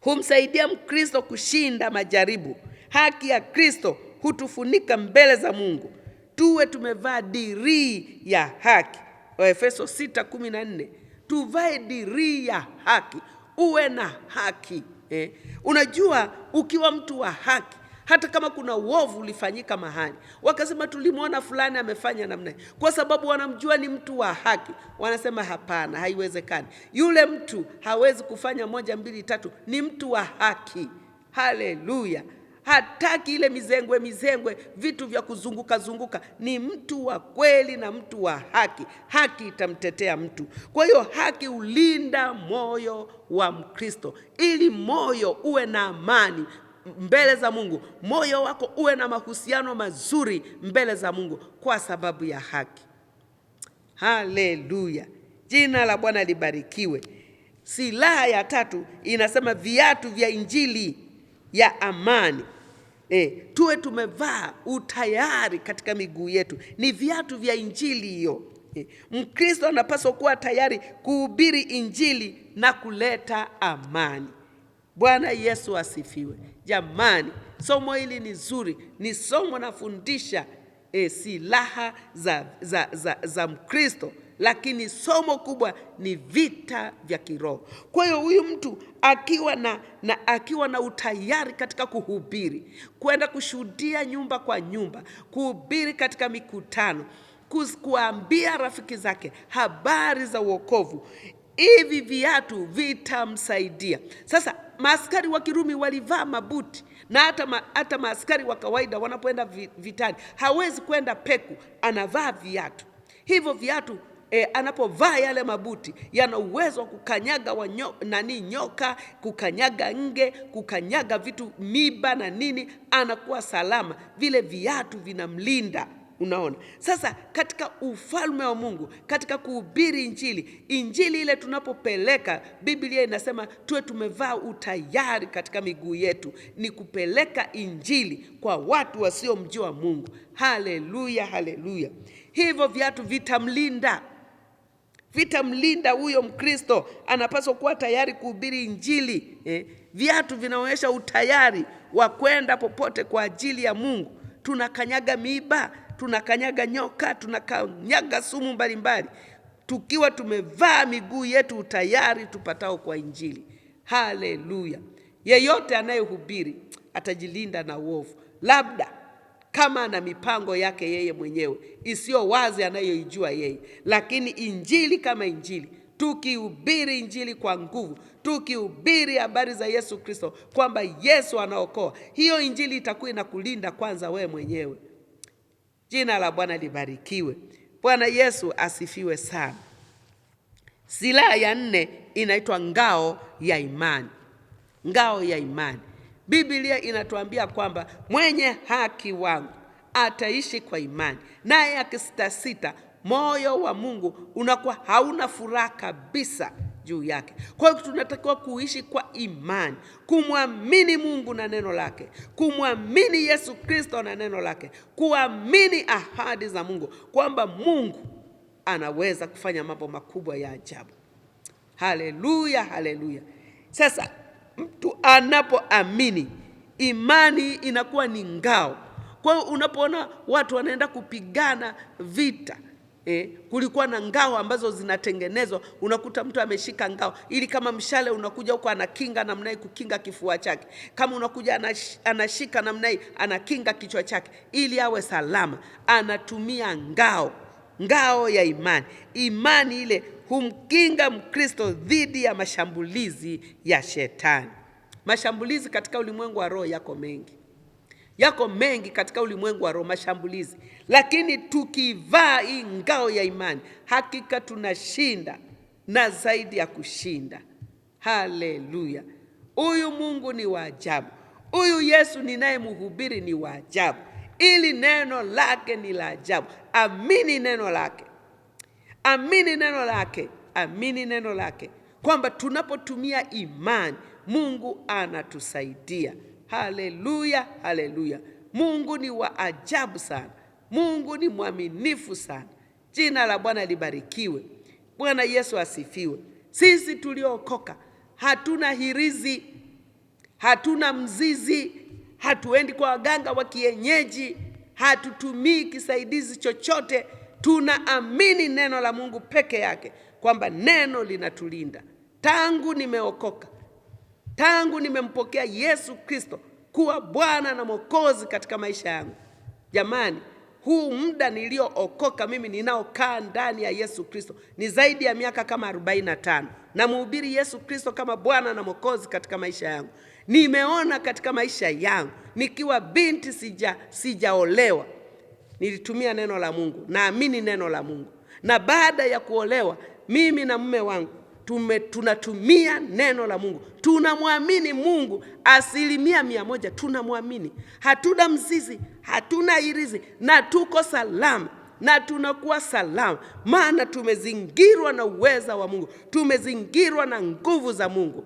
humsaidia Mkristo kushinda majaribu. Haki ya Kristo hutufunika mbele za Mungu. Tuwe tumevaa dirii ya haki. Waefeso 6:14. Tuvae dirii ya haki. Uwe na haki. Unajua ukiwa mtu wa haki, hata kama kuna uovu ulifanyika mahali, wakasema tulimwona fulani amefanya namna hii, kwa sababu wanamjua ni mtu wa haki, wanasema hapana, haiwezekani. Yule mtu hawezi kufanya 1, 2, 3, ni mtu wa haki. Haleluya! Hataki ile mizengwe, vitu vya kuzunguka. Ni mtu wa kweli na mtu wa haki. Haki itamtetea mtu. Kwa hiyo haki ulinda moyo wa Mkristo, ili moyo uwe na amani mbele za Mungu. Moyo wako uwe na mahusiano mazuri mbele za Mungu kwa sababu ya haki. Haleluya! Jina la Bwana libarikiwe. Silaha ya tatu inasema viatu vya injili ya amani. Tuwe tumevaa utayari katika miguu yetu. Ni viatu vya injili hiyo. Mkristo anapaswa kuwa tayari kuhubiri injili na kuleta amani. Bwana Yesu asifiwe. Jamani, somo hili ni zuri. Ni somo nafundisha silaha za Mkristo, lakini somo kubwa ni vita vya kiroho. Kwa hiyo huyu mtu akiwa na utayari katika kuhubiri, kwenda kushuhudia nyumba kwa nyumba, kuhubiri katika mikutano, kuambia rafiki zake habari za wokovu, hivi viatu vitamsaidia. Sasa maaskari wa Kirumi walivaa mabuti, na hata maaskari wa kawaida wanapoenda vitani hawezi kwenda peku, anavaa viatu. Hivyo viatu anapovaa yale mabuti yana uwezo wa kukanyaga nyoka, kukanyaga nge, kukanyaga vitu, miba na nini, anakuwa salama. Vile viatu vinamlinda Unaona? Sasa katika ufalme wa Mungu, katika kuhubiri injili ile tunapopeleka, Biblia inasema tuwe tumevaa utayari katika miguu yetu, ni kupeleka injili kwa watu wasiomjua Mungu. Haleluya, haleluya. Hivyo viatu vitamlinda huyo Mkristo, anapaswa kuwa tayari kuhubiri injili. Viatu vinaonyesha utayari wa kwenda popote kwa ajili ya Mungu. Tunakanyaga miiba, tunakanyaga nyoka, tunakanyaga sumu mbalimbali, tukiwa tumevaa miguu yetu utayari tupatao kwa injili. Haleluya. Yeyote anayehubiri atajilinda na uovu, labda kama ana mipango yake yeye mwenyewe isiyo wazi anayoijua yeye, lakini injili kama injili, tukihubiri injili kwa nguvu, tukihubiri habari za Yesu Kristo kwamba Yesu anaokoa, hiyo injili itakuwa inakulinda kwanza wewe mwenyewe. Jina la Bwana libarikiwe. Bwana Yesu asifiwe sana. Silaha ya 4 inaitwa ngao ya imani. Ngao ya imani. Biblia inatuambia kwamba mwenye haki wangu ataishi kwa imani, naye akisitasita, moyo wa Mungu unakuwa hauna furaha kabisa juu yake. Kwa hiyo tunatakiwa kuishi kwa imani, kumwamini Mungu na neno lake, kumwamini Yesu Kristo na neno lake, kuamini ahadi za Mungu kwamba Mungu anaweza kufanya mambo makubwa ya ajabu. Haleluya, haleluya. Sasa mtu anapoamini, imani inakuwa ni ngao. Kwa hiyo unapoona watu wanaenda kupigana vita, kulikuwa na ngao ambazo zinatengenezwa. Unakuta mtu ameshika ngao ili kama mshale unakuja huko anakinga namna hii kukinga kifua chake, kama unakuja anashika namna hii anakinga kichwa chake ili awe salama. Anatumia ngao ya imani. Imani ile humkinga Mkristo dhidi ya mashambulizi ya shetani. Mashambulizi katika ulimwengu wa roho yako mengi katika ulimwengu wa roho, mashambulizi. Lakini tukivaa hii ngao ya imani, hakika tunashinda na zaidi ya kushinda. Haleluya. Huyu Mungu ni wa ajabu. Huyu Yesu ninayemhubiri ni wa ajabu. Ili neno lake ni la ajabu. Amini neno lake. Amini neno lake. Amini neno lake. Kwamba tunapotumia imani, Mungu anatusaidia. Haleluya, haleluya. Mungu ni wa ajabu sana. Mungu ni mwaminifu sana. Jina la Bwana libarikiwe. Bwana Yesu asifiwe. Sisi tuliokoka hatuna hirizi, hatuna mzizi, hatuendi kwa waganga wa kienyeji, hatutumii kisaidizi chochote. Tunaamini neno la Mungu peke yake, kwamba neno linatulinda. Tangu nimeokoka, tangu nimempokea Yesu Kristo kuwa Bwana na Mwokozi katika maisha yangu, jamani, huu muda niliookoka mimi ninaokaa ndani ya Yesu Kristo ni zaidi ya miaka kama 45. Na mhubiri Yesu Kristo kama Bwana na Mwokozi katika maisha yangu. Nimeona katika maisha yangu nikiwa binti sijaolewa, nilitumia neno la Mungu, naamini neno la Mungu. Na baada ya kuolewa, mimi na mume wangu tunatumia neno la Mungu. Tunamwamini Mungu 100%, tunamwamini. Hatuna mzizi, hatuna irizi, na tuko salama, na tunakuwa salama, maana tumezingirwa na uweza wa Mungu, tumezingirwa na nguvu za Mungu.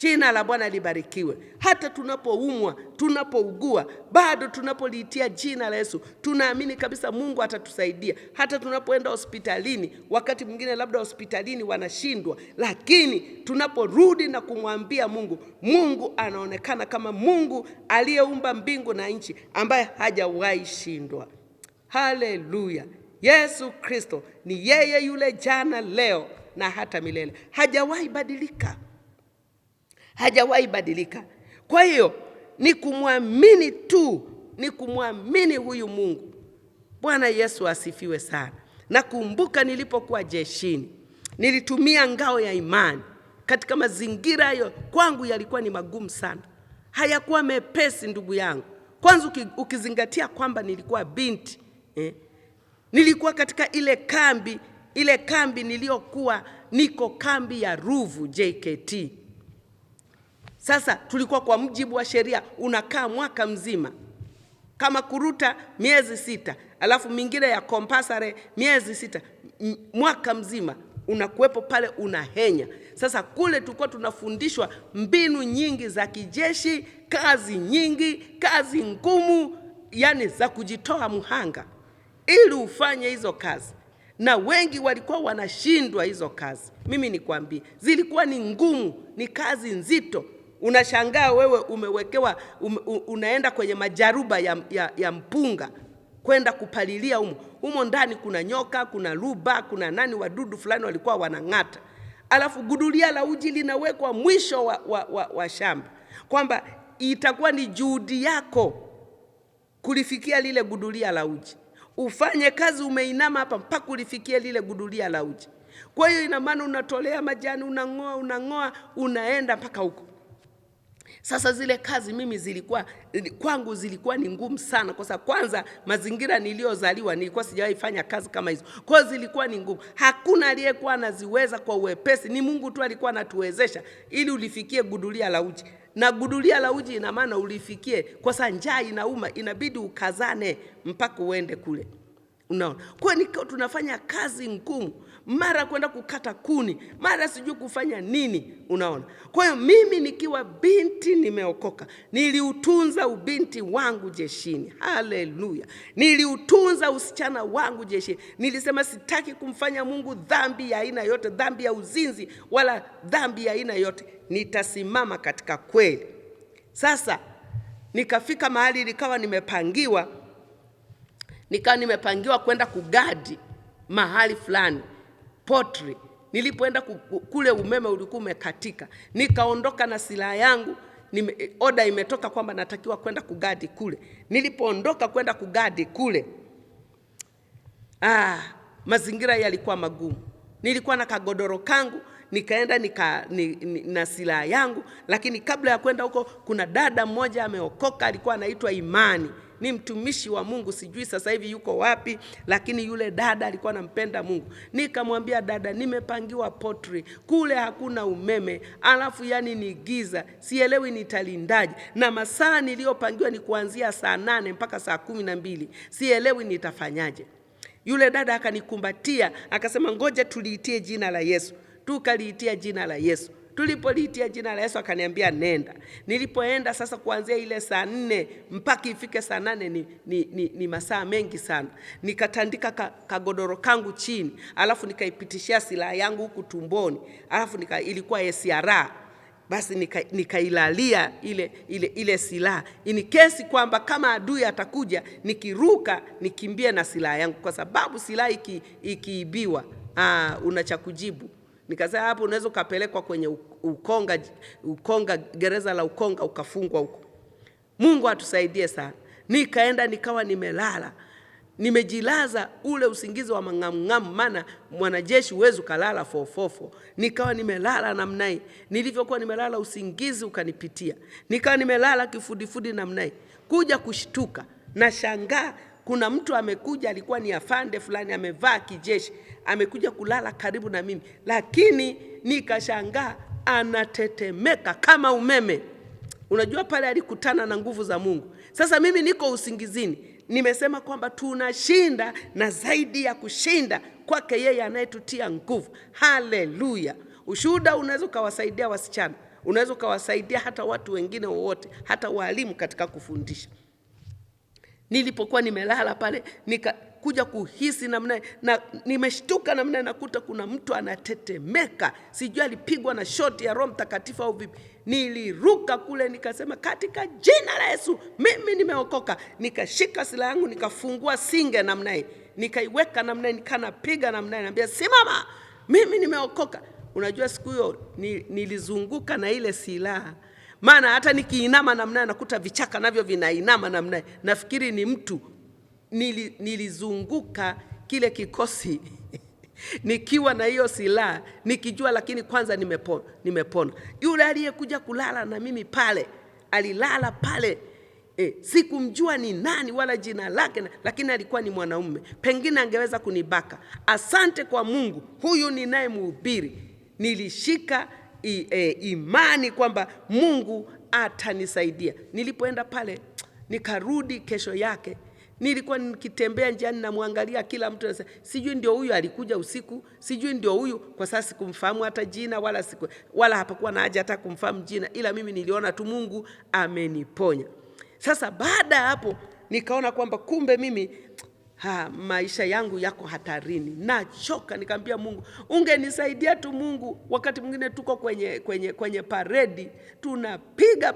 Jina la Bwana libarikiwe. Hata tunapoumwa, tunapougua, bado tunapoliitia jina la Yesu, tunaamini kabisa Mungu atatusaidia. Hata tunapoenda hospitalini, wakati mwingine labda hospitalini wanashindwa, lakini tunaporudi na kumwambia Mungu, Mungu anaonekana kama Mungu aliyeumba mbingu na nchi, ambaye hajawahi shindwa. Haleluya. Yesu Kristo ni yeye yule jana, leo na hata milele. Hajawahi badilika. Hajawahi badilika. Kwa hiyo ni kumwamini tu, ni kumwamini huyu Mungu. Bwana Yesu asifiwe sana. Nakumbuka nilipokuwa jeshini, nilitumia ngao ya imani katika mazingira hayo. Kwangu yalikuwa ni magumu sana, hayakuwa mepesi ndugu yangu. Kwanza ukizingatia kwamba nilikuwa binti, nilikuwa katika ile kambi niliyokuwa niko, kambi ya Ruvu JKT. Sasa tulikuwa kwa mujibu wa sheria unakaa mwaka mzima. kama kuruta miezi 6, alafu mingine ya compulsory miezi 6, mwaka mzima unakuwepo pale unahenya. Sasa kule tulikuwa tunafundishwa mbinu nyingi za kijeshi, kazi nyingi, kazi ngumu, yani za kujitoa mhanga ili ufanye hizo kazi, na wengi walikuwa wanashindwa hizo kazi. Mimi nikwambie, zilikuwa ni ngumu, ni kazi nzito. Unashangaa wewe umewekewa unaenda kwenye majaruba ya mpunga kwenda kupalilia humo ndani kuna nyoka, kuna ruba, kuna wadudu fulani walikuwa wanang'ata. Alafu gudulia la uji linawekwa mwisho wa shamba, kwamba itakuwa ni juhudi yako kulifikia lile gudulia la uji. Ufanye kazi umeinama hapa mpaka kulifikia lile gudulia la uji. Kwa hiyo ina maana unatolea majani, unang'oa, unaenda mpaka huko. Sasa zile kazi mimi kwangu zilikuwa ni ngumu sana, kwa sababu kwanza mazingira niliyozaliwa nilikuwa sijawahi fanya kazi kama hizo. Kwa hiyo zilikuwa ni ngumu. Hakuna aliyekuwa anaziweza kwa uwepesi, ni Mungu tu alikuwa anatuwezesha ili ulifikie gudulia la uji. Na gudulia la uji ina maana ulifikie, kwa sababu njaa inauma, inabidi ukazane mpaka uende kule. Unaona? Kwa hiyo tunafanya kazi ngumu, mara kwenda kukata kuni, mara sijui kufanya nini, unaona. Kwa hiyo mimi nikiwa binti nimeokoka, niliutunza ubinti wangu jeshini. Haleluya. Niliutunza usichana wangu jeshini. Nilisema sitaki kumfanya Mungu dhambi ya aina yote, dhambi ya uzinzi wala dhambi ya aina yote. Nitasimama katika kweli. Sasa nikafika mahali nikawa nimepangiwa kwenda kugadi mahali fulani potri. Nilipoenda kule umeme ulikuwa umekatika, nikaondoka na silaha yangu, oda imetoka kwamba natakiwa kwenda kugadi kule. Nilipoondoka kwenda kugadi kule, mazingira yalikuwa magumu. Nilikuwa na kagodoro kangu, nikaenda na silaha yangu, lakini kabla ya kwenda huko kuna dada mmoja ameokoka, alikuwa anaitwa Imani. Ni mtumishi wa Mungu, sijui sasa hivi yuko wapi, lakini yule dada alikuwa anampenda Mungu. Nikamwambia, dada, nimepangiwa potri, kule hakuna umeme, alafu yani ni giza, sielewi nitalindaje, na masaa niliyopangiwa ni kuanzia saa 8 mpaka saa 12, sielewi nitafanyaje. Yule dada akanikumbatia, akasema ngoja tuliitie jina la Yesu. Tukaliitia jina la Yesu. Tulipoliitia jina la Yesu akaniambia nenda. Nilipoenda sasa kuanzia ile saa 4 mpaka ifike saa 8 ni masaa mengi sana. Nikatandika kagodoro kangu chini, alafu nikaipitishia silaha yangu huku tumboni. Alafu ilikuwa SRA. Basi nikailalia ile silaha. Ini kesi kwamba kama adui atakuja nikiruka nikimbie na silaha yangu, kwa sababu silaha ikiibiwa una cha kujibu. Nikasema hapo unaweza kupelekwa kwenye Ukonga, gereza la Ukonga, ukafungwa huko. Mungu atusaidie sana. Nikaenda nikawa nimelala. Nimejilaza ule usingizi wa mangamu, maana mwanajeshi huwezi kulala fofofo. Nikawa nimelala namna hii. Nilivyokuwa nimelala usingizi ukanipitia. Nikawa nimelala kifudifudi namna hii. Kuja kushtuka na shangaa, kuna mtu amekuja, alikuwa ni afande fulani amevaa kijeshi, amekuja kulala karibu na mimi, lakini nikashangaa anatetemeka kama umeme. Unajua pale alikutana na nguvu za Mungu. Sasa mimi niko usingizini, nimesema kwamba tunashinda na zaidi ya kushinda kwake yeye anayetutia nguvu. Haleluya. Ushuhuda unaweza kuwasaidia wasichana, unaweza kuwasaidia hata watu wengine wote, hata walimu katika kufundisha. Nilipokuwa nimelala pale nikakuja kuhisi namna, na nimeshtuka namna, nakuta kuna mtu anatetemeka, sijui alipigwa na shoti ya Roho Mtakatifu au vipi. Niliruka kule nikasema katika jina la Yesu mimi nimeokoka. Nikashika silaha yangu nikafungua singe namna hii, nikaiweka namna hii, nikanapiga namna hii, naambia simama, mimi nimeokoka. Unajua siku hiyo nilizunguka na ile silaha, maana hata nikiinama namna nakuta vichaka navyo vinainama namna, nafikiri ni mtu. Nilizunguka kile kikosi nikiwa na hiyo silaha nikijua, lakini kwanza nimepona. Yule aliyekuja kulala na mimi pale alilala pale, sikumjua ni nani wala jina lake, lakini alikuwa ni mwanaume, pengine angeweza kunibaka. Asante kwa Mungu huyu ninayemhubiri. Nilishika imani kwamba Mungu atanisaidia. Nilipoenda pale Nikarudi kesho yake, nilikuwa nikitembea njiani namwangalia kila mtu anasema sijui ndio huyu alikuja usiku, sijui ndio huyu, kwa sasa sikumfahamu hata jina wala hapakuwa na haja hata kumfahamu jina, ila mimi niliona tu Mungu ameniponya. Sasa baada ya hapo nikaona kwamba kumbe mimi maisha yangu yako hatarini, nachoka. Nikamwambia Mungu, ungenisaidia tu Mungu. Wakati mwingine tuko kwenye paredi, tunapiga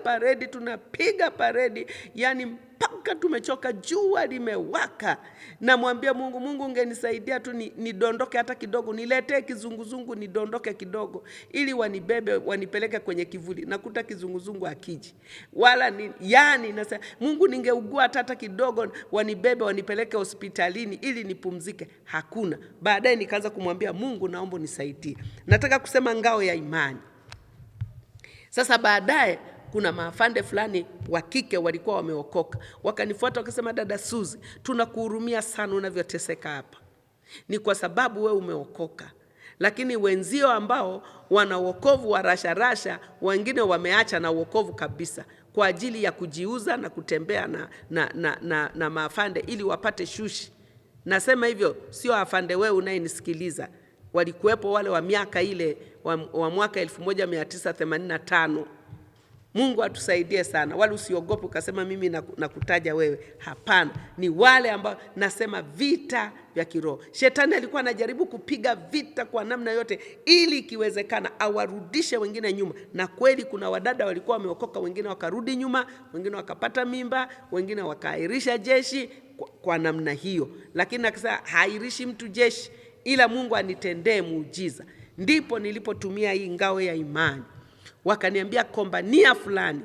paredi, yani mpaka tumechoka, jua limewaka. Namwambia Mungu, Mungu ungenisaidia tu nidondoke hata kidogo, niletee kizunguzungu nidondoke kidogo, ili wanibebe wanipeleke kwenye kivuli. Nakuta kizunguzungu akiji wala yani nasema Mungu, ningeugua hata kidogo, wanibebe wanipeleke hospitalini ili nipumzike. Hakuna. Baadaye nikaanza kumwambia Mungu, naomba nisaidie, nataka kusema ngao ya imani. Sasa baadaye kuna maafande fulani wa kike walikuwa wameokoka, wakanifuata wakasema, dada Suzi, tunakuhurumia sana unavyoteseka hapa. Ni kwa sababu wewe umeokoka, lakini wenzio ambao wana wokovu wa rasha, wengine wameacha na wokovu kabisa kwa ajili ya kujiuza na kutembea na maafande ili wapate shushi. Nasema hivyo sio afande wewe unayenisikiliza, walikuwepo wale wa miaka ile wa mwaka 1985. Mungu atusaidie sana. Wale usiogope ukasema mimi nakutaja wewe. Hapana, ni wale ambao nasema vita vya kiroho. Shetani alikuwa anajaribu kupiga vita kwa namna yote ili ikiwezekana awarudishe wengine nyuma. Na kweli kuna wadada walikuwa wameokoka, wengine wakarudi nyuma, wengine wakapata mimba, wengine wakaahirisha jeshi kwa namna hiyo. Lakini akasema hairishi mtu jeshi, ila Mungu anitendee muujiza. Ndipo nilipotumia hii ngao ya imani. Wakaniambia kombania fulani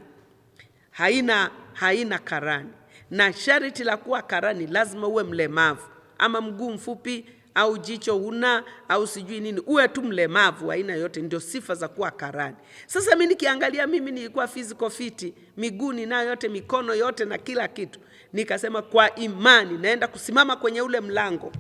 haina karani, na sharti la kuwa karani lazima uwe mlemavu, ama mguu mfupi au jicho una au sijui nini, uwe tu mlemavu aina yote, ndio sifa za kuwa karani. Sasa mimi nikiangalia, mimi nilikuwa physical fit, miguu ninayo yote, mikono yote na kila kitu. Nikasema kwa imani naenda kusimama kwenye ule mlango,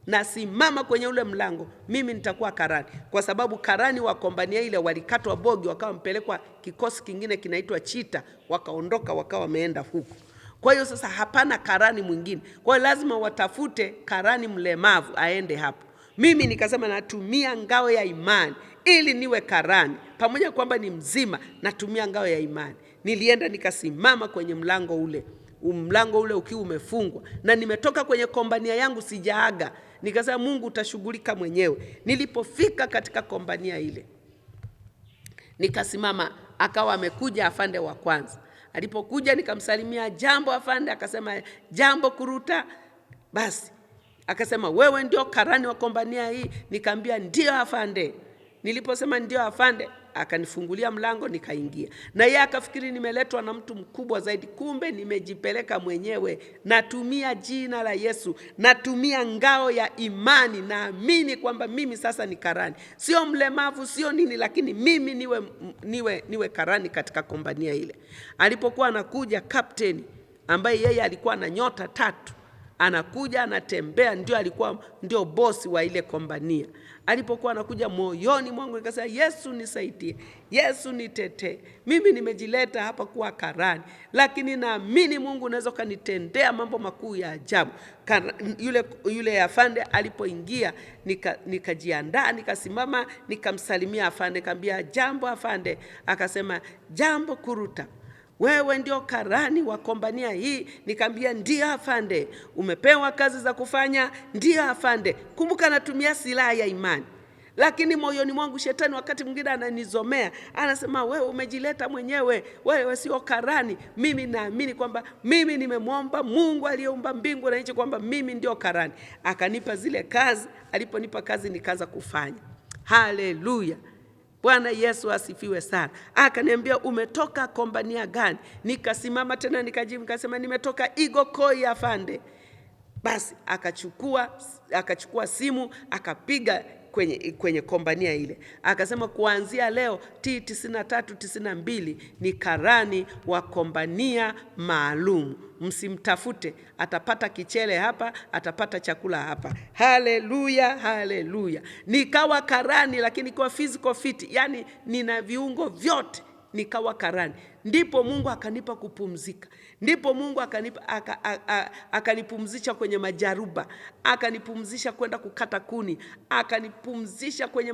nasimama kwenye ule mlango, mimi nitakuwa karani. Kwa sababu karani wa kombania ile walikatwa bogi, wakawa mpelekwa kikosi kingine kinaitwa Chita, wakaondoka wakawa wameenda huko. Kwa hiyo sasa hapana karani mwingine, kwa hiyo lazima watafute karani mlemavu aende hapo. Mimi nikasema natumia ngao ya imani ili niwe karani, pamoja kwamba ni mzima, natumia ngao ya imani. Nilienda nikasimama kwenye mlango ule ukiwa umefungwa, na nimetoka kwenye kombania yangu sijaaga. Nikasema Mungu utashughulika mwenyewe. Nilipofika katika kombania ile, nikasimama, akawa amekuja afande wa kwanza. Alipokuja nikamsalimia, jambo afande. Akasema jambo Kuruta. Basi akasema wewe ndio karani wa kombania hii? Nikamwambia ndio afande. Niliposema ndio afande, akanifungulia mlango nikaingia. Na yeye akafikiri nimeletwa na mtu mkubwa zaidi, kumbe nimejipeleka mwenyewe. Natumia jina la Yesu, natumia ngao ya imani, naamini kwamba mimi sasa ni karani. Sio mlemavu, sio nini, lakini mimi niwe karani katika kombania ile. Alipokuwa anakuja kapteni ambaye yeye alikuwa na nyota 3, anakuja anatembea, ndio bosi wa ile kombania. Alipokuwa anakuja, moyoni mwangu nikasema, Yesu nisaidie, Yesu nitetee. Mimi nimejileta hapa kuwa karani, lakini naamini Mungu unaweza kanitendea mambo makuu ya ajabu. Yule afande alipoingia, nikajiandaa, nikasimama, nikamsalimia afande, nikamwambia jambo afande. Akasema jambo Kuruta, wewe ndio karani wa kombania hii? Nikamwambia ndio afande. Umepewa kazi za kufanya? Ndio afande. Kumbuka natumia silaha ya imani. Lakini moyoni mwangu shetani wakati mwingine ananizomea, anasema wewe umejileta mwenyewe, wewe sio karani. Mimi naamini kwamba mimi nimemwomba Mungu aliyeumba mbingu na nchi kwamba mimi ndio karani. Akanipa zile kazi. Aliponipa kazi nikaanza kufanya. Haleluya. Bwana Yesu asifiwe sana. Akaniambia umetoka kombania gani? Nikasimama tena nikajibu, nikasema nimetoka Igokoi afande. Basi akachukua simu akapiga kwenye kombania ile. Akasema kuanzia leo T9392 ni karani wa kombania maalum. Msimtafute, atapata kichele hapa, atapata chakula hapa. Haleluya, haleluya. Nikawa karani, lakini kwa physical fit, yani nina viungo vyote nikawa karani. Ndipo Mungu akanipa kupumzika. Ndipo Mungu akanipumzisha kwenye majaruba, akanipumzisha kwenda kukata kuni, akanipumzisha kwenye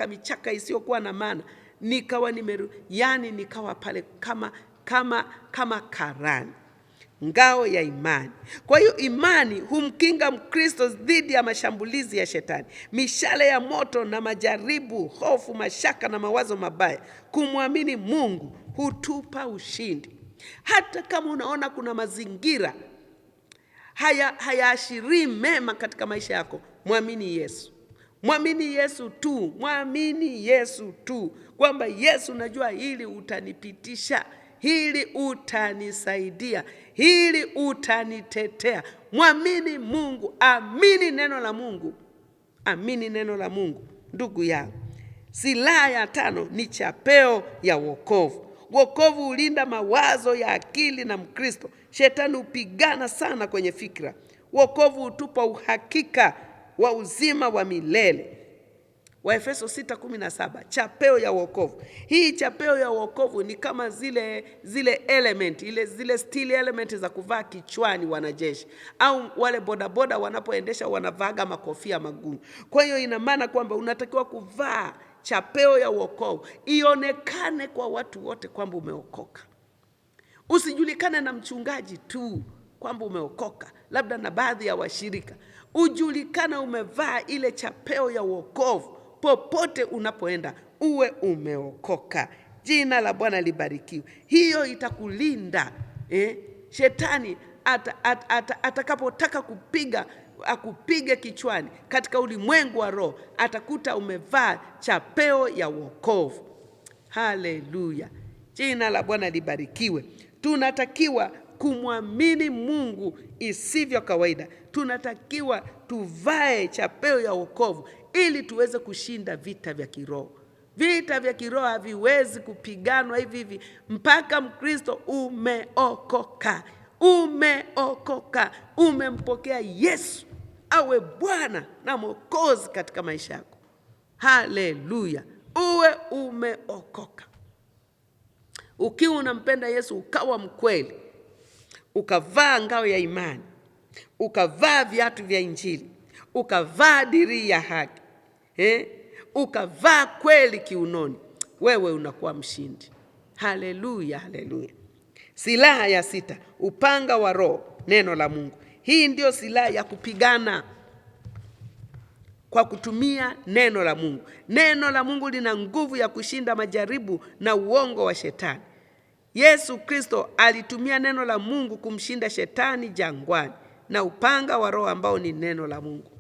michaka isiyokuwa na maana. Nikawa nikawa pale kama karani, ngao ya imani. Kwa hiyo imani humkinga Mkristo dhidi ya mashambulizi ya shetani, mishale ya moto na majaribu, hofu, mashaka na mawazo mabaya. Kumwamini Mungu hutupa ushindi. Hata kama unaona kuna mazingira hayaashirii mema katika maisha yako, mwamini Yesu. Mwamini Yesu tu, mwamini Yesu tu, kwamba Yesu, najua hili utanipitisha, hili utanisaidia, hili utanitetea. Mwamini Mungu, amini neno la Mungu, amini neno la Mungu. Ndugu yangu, silaha ya 5 ni chapeo ya wokovu. Wokovu hulinda mawazo ya akili na Mkristo. Shetani hupigana sana kwenye fikra. Wokovu hutupa uhakika wa uzima wa milele. Waefeso 6:17, chapeo ya wokovu. Hii chapeo ya wokovu ni kama zile element, zile steel element za kuvaa kichwani wanajeshi, au wale bodaboda wanapoendesha wanavaga makofia magumu. Kwa hiyo ina maana kwamba unatakiwa kuvaa chapeo ya wokovu, ionekane kwa watu wote kwamba umeokoka. Usijulikane na mchungaji tu kwamba umeokoka, labda na baadhi ya washirika. Ujulikana umevaa ile chapeo ya wokovu, popote unapoenda uwe umeokoka. Jina la Bwana libarikiwe. Hiyo itakulinda. Shetani atakapotaka akupige kichwani katika ulimwengu wa roho, atakuta umevaa chapeo ya wokovu. Haleluya. Jina la Bwana libarikiwe. Tunatakiwa kumwamini Mungu isivyo kawaida. Tunatakiwa tuvae chapeo ya wokovu ili tuweze kushinda vita vya kiroho. Vita vya kiroho haviwezi kupiganwa hivi mpaka Mkristo umeokoka. Umeokoka, umempokea Yesu awe Bwana na Mwokozi katika maisha yako. Haleluya. Uwe umeokoka. Ukiwa unampenda Yesu, ukawa mkweli, ukavaa ngao ya imani, ukavaa viatu vya Injili, ukavaa dirii ya haki, ukavaa kweli kiunoni, wewe unakuwa mshindi. Haleluya, haleluya. Silaha ya 6, upanga wa Roho, neno la Mungu. Hii ndio silaha ya kupigana kwa kutumia neno la Mungu. Neno la Mungu lina nguvu ya kushinda majaribu na uongo wa shetani. Yesu Kristo alitumia neno la Mungu kumshinda shetani jangwani, na upanga wa Roho ambao ni neno la Mungu.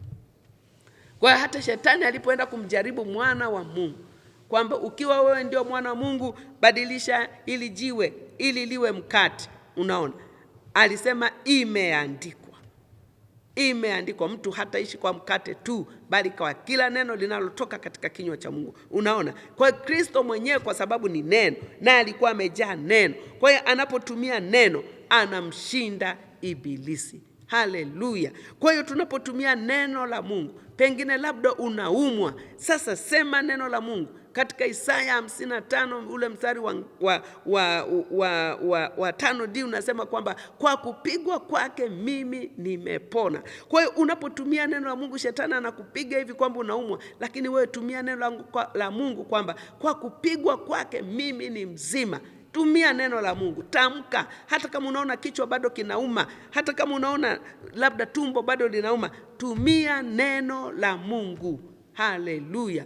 Kwa hata shetani alipoenda kumjaribu mwana wa Mungu, kwamba ukiwa wewe ndio mwana wa Mungu, badilisha ili jiwe ili liwe mkate. Unaona, alisema imeandikwa. Imeandikwa, mtu hataishi kwa mkate tu, bali kwa kila neno linalotoka katika kinywa cha Mungu. Unaona, kwa Kristo mwenyewe, kwa sababu ni neno na alikuwa amejaa neno, kwa hiyo anapotumia neno anamshinda ibilisi. Haleluya. Kwa hiyo tunapotumia neno la Mungu, pengine labda unaumwa, sasa sema neno la Mungu. Katika Isaya 55 ule mstari wa 5D unasema kwamba kwa kupigwa kwake mimi nimepona. Kwa hiyo unapotumia neno la Mungu, shetani anakupiga hivi kwamba unaumwa, lakini wewe tumia neno la Mungu kwamba kwa kupigwa kwake mimi ni mzima. Tumia neno la Mungu, tamka. Hata kama unaona kichwa bado kinauma, hata kama unaona labda tumbo bado linauma, tumia neno la Mungu. Haleluya.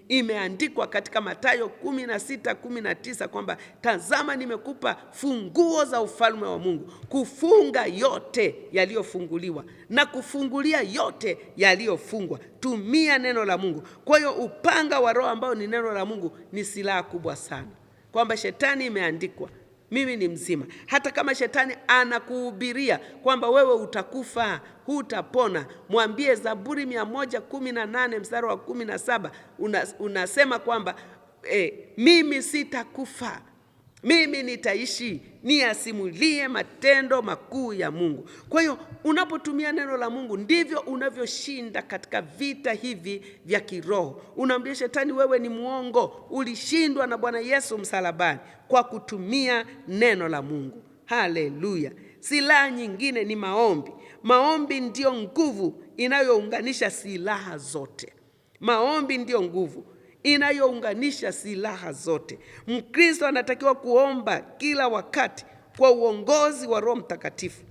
Imeandikwa katika Mathayo 16:19 kwamba tazama, nimekupa funguo za ufalme wa Mungu, kufunga yote yaliyofunguliwa na kufungulia yote yaliyofungwa. Tumia neno la Mungu. Kwa hiyo upanga wa Roho ambao ni neno la Mungu ni silaha kubwa sana, kwamba shetani, imeandikwa mimi ni mzima. Hata kama shetani anakuhubiria kwamba wewe utakufa, hutapona, mwambie Zaburi 118 mstari wa 17 unasema kwamba mimi sitakufa, Mimi nitaishi niasimulie matendo makuu ya Mungu. Kwa hiyo unapotumia neno la Mungu ndivyo unavyoshinda katika vita hivi vya kiroho. Unaambia shetani, wewe ni muongo, ulishindwa na Bwana Yesu msalabani kwa kutumia neno la Mungu. Haleluya. Silaha nyingine ni maombi. Maombi ndio nguvu inayounganisha silaha zote. Maombi ndio nguvu inayounganisha silaha zote. Mkristo anatakiwa kuomba kila wakati kwa uongozi wa Roho Mtakatifu.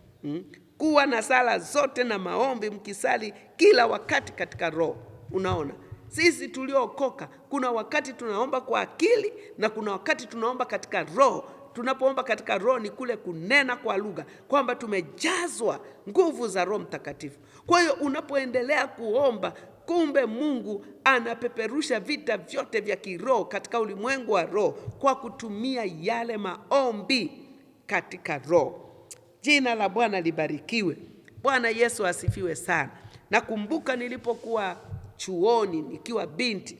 Kuwa na sala zote na maombi, mkisali kila wakati katika Roho. Unaona, sisi tuliookoka kuna wakati tunaomba kwa akili na kuna wakati tunaomba katika Roho. Tunapoomba katika Roho ni kule kunena kwa lugha, kwamba tumejazwa nguvu za Roho Mtakatifu. Kwa hiyo unapoendelea kuomba, kumbe Mungu anapeperusha vita vyote vya kiroho katika ulimwengu wa roho kwa kutumia yale maombi katika Roho. Jina la Bwana libarikiwe. Bwana Yesu asifiwe sana. Nakumbuka nilipokuwa chuoni nikiwa binti,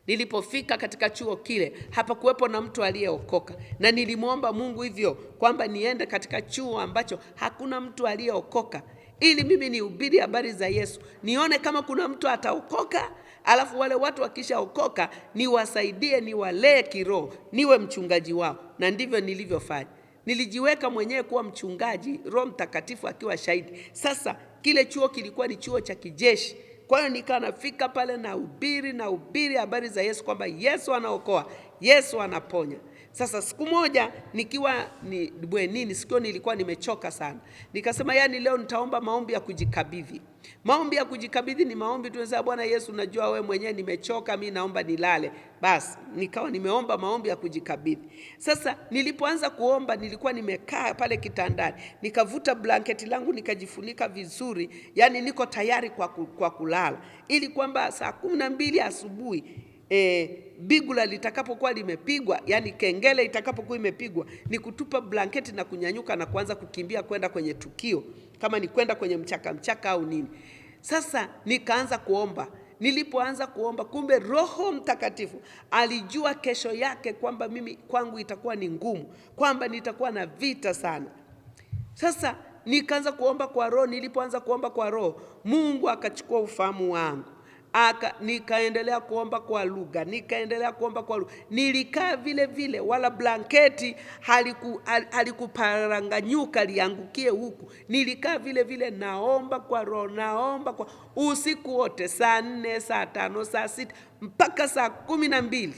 nilipofika katika chuo kile hapakuwepo na mtu aliyeokoka, na nilimwomba Mungu hivyo kwamba niende katika chuo ambacho hakuna mtu aliyeokoka, ili mimi nihubiri habari za Yesu, nione kama kuna mtu ataokoka, alafu wale watu wakishaokoka niwasaidie, niwalee kiroho, niwe mchungaji wao. Na ndivyo nilivyofanya. Nilijiweka mwenyewe kuwa mchungaji, Roho Mtakatifu akiwa shahidi. Sasa kile chuo kilikuwa ni chuo cha kijeshi. Kwa hiyo nikanafika pale na ubiri habari za Yesu, kwamba Yesu anaokoa, Yesu anaponya. Sasa siku moja nikiwa ni bwenini, sikio nilikuwa nimechoka sana. Nikasema yani leo nitaomba maombi ya kujikabidhi. Maombi ya kujikabidhi ni maombi tunasema, Bwana Yesu, najua wewe mwenyewe nimechoka, mimi naomba nilale. Basi nikawa nimeomba maombi ya kujikabidhi. Sasa nilipoanza kuomba, nilikuwa nimekaa pale kitandani, nikavuta blanketi langu nikajifunika vizuri, yani niko tayari kwa kulala, ili kwamba saa 12 asubuhi bigula litakapokuwa limepigwa, yani kengele itakapokuwa imepigwa, ni kutupa blanketi na kunyanyuka na kuanza kukimbia kwenda kwenye tukio, kama ni kwenda kwenye mchaka au nini. Sasa nikaanza kuomba. Nilipoanza kuomba, kumbe Roho Mtakatifu alijua kesho yake kwamba mimi kwangu itakuwa ni ngumu, kwamba nitakuwa na vita sana. Sasa nikaanza kuomba kwa Roho. Nilipoanza kuomba kwa Roho, Mungu akachukua ufahamu wangu. Nikaendelea kuomba kwa lugha, nilikaa vile vile, wala blanketi halikuparanganyuka liangukie huku. Nilikaa vile vile naomba kwa Roho, naomba kwa usiku wote, saa 4, saa 5, saa 6 mpaka saa 12.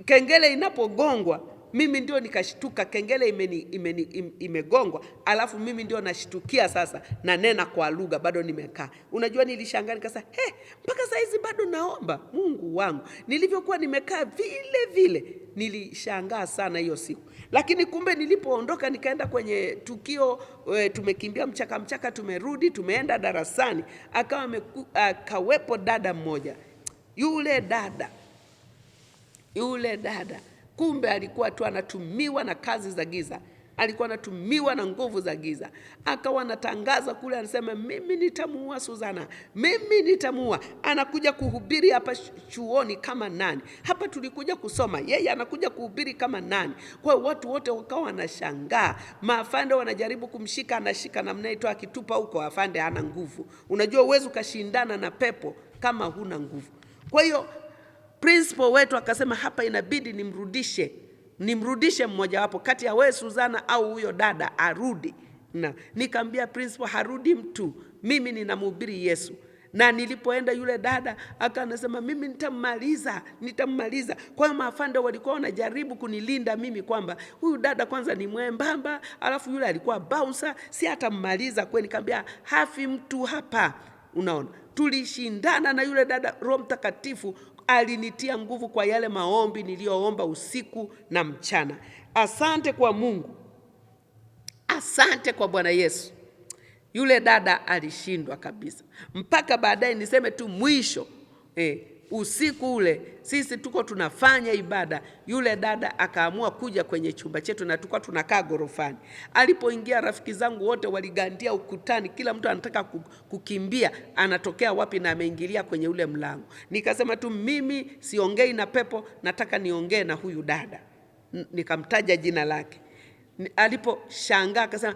Kengele inapogongwa, mimi ndio nikashtuka. Kengele imegongwa, alafu mimi ndio nashtukia sasa, na nena kwa lugha, bado nimekaa. Unajua nilishangaa, nikasema mpaka saa hizi bado naomba. Mungu wangu, nilivyokuwa nimekaa vile vile. Nilishangaa sana hiyo siku. Lakini kumbe nilipoondoka nikaenda kwenye tukio, tumekimbia mchaka tumerudi, tumeenda darasani, akawepo dada mmoja. Yule dada kumbe alikuwa tu anatumiwa na kazi za giza, alikuwa anatumiwa na nguvu za giza. Akawa anatangaza kule, anasema mimi nitamuua Suzana, mimi nitamuua. Anakuja kuhubiri hapa chuoni kama nani? Hapa tulikuja kusoma, yeye anakuja kuhubiri kama nani? Kwa watu wote wakawa wanashangaa. Maafande wanajaribu kumshika, anashika namna hiyo, akitupa huko, afande hana nguvu. Unajua uwezo ukashindana na pepo kama huna nguvu. Kwa hiyo principal wetu akasema hapa inabidi nimrudishe mmoja wapo kati ya wewe Suzana au huyo dada arudi. Na nikamwambia principal, harudi mtu, mimi ninamhubiri Yesu. Na nilipoenda yule dada akanasema mimi nitammaliza. Kwa hiyo maafande walikuwa wanajaribu kunilinda mimi kwamba huyu dada kwanza ni mwembamba, alafu yule alikuwa bouncer, si hatammaliza kweli. Nikamwambia hafi mtu hapa. Unaona, tulishindana na yule dada. Roho Mtakatifu alinitia nguvu kwa yale maombi niliyoomba usiku na mchana. Asante kwa Mungu. Asante kwa Bwana Yesu. Yule dada alishindwa kabisa. Mpaka baadaye niseme tu mwisho, usiku ule sisi tuko tunafanya ibada, yule dada akaamua kuja kwenye chumba chetu, na tulikuwa tunakaa gorofani. Alipoingia, rafiki zangu wote waligandia ukutani, kila mtu anataka kukimbia anatokea wapi na ameingilia kwenye ule mlango. Nikasema tu mimi siongei na pepo, nataka niongee na huyu dada. nikamtaja jina lake. Aliposhangaa akasema,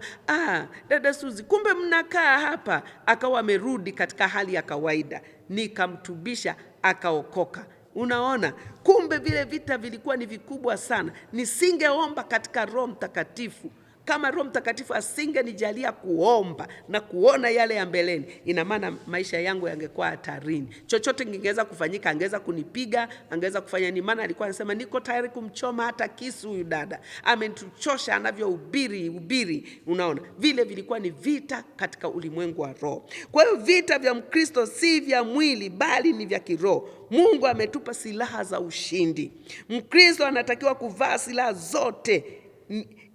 dada Suzi, kumbe mnakaa hapa. Akawa amerudi katika hali ya kawaida, nikamtubisha akaokoka. Unaona, kumbe vile vita vilikuwa ni vikubwa sana. Nisingeomba katika Roho Mtakatifu, kama Roho Mtakatifu asingenijalia kuomba na kuona yale ya mbeleni, ina maana maisha yangu yangekuwa hatarini. Chochote kingeweza kufanyika, angeweza kunipiga, angeweza kufanya nini. Maana alikuwa anasema niko tayari kumchoma hata kisu huyu dada. Ametuchosha anavyohubiri. Unaona, vile vilikuwa ni vita katika ulimwengu wa roho. Kwa hiyo vita vya Mkristo si vya mwili bali ni vya kiroho. Mungu ametupa silaha za ushindi. Mkristo anatakiwa kuvaa silaha zote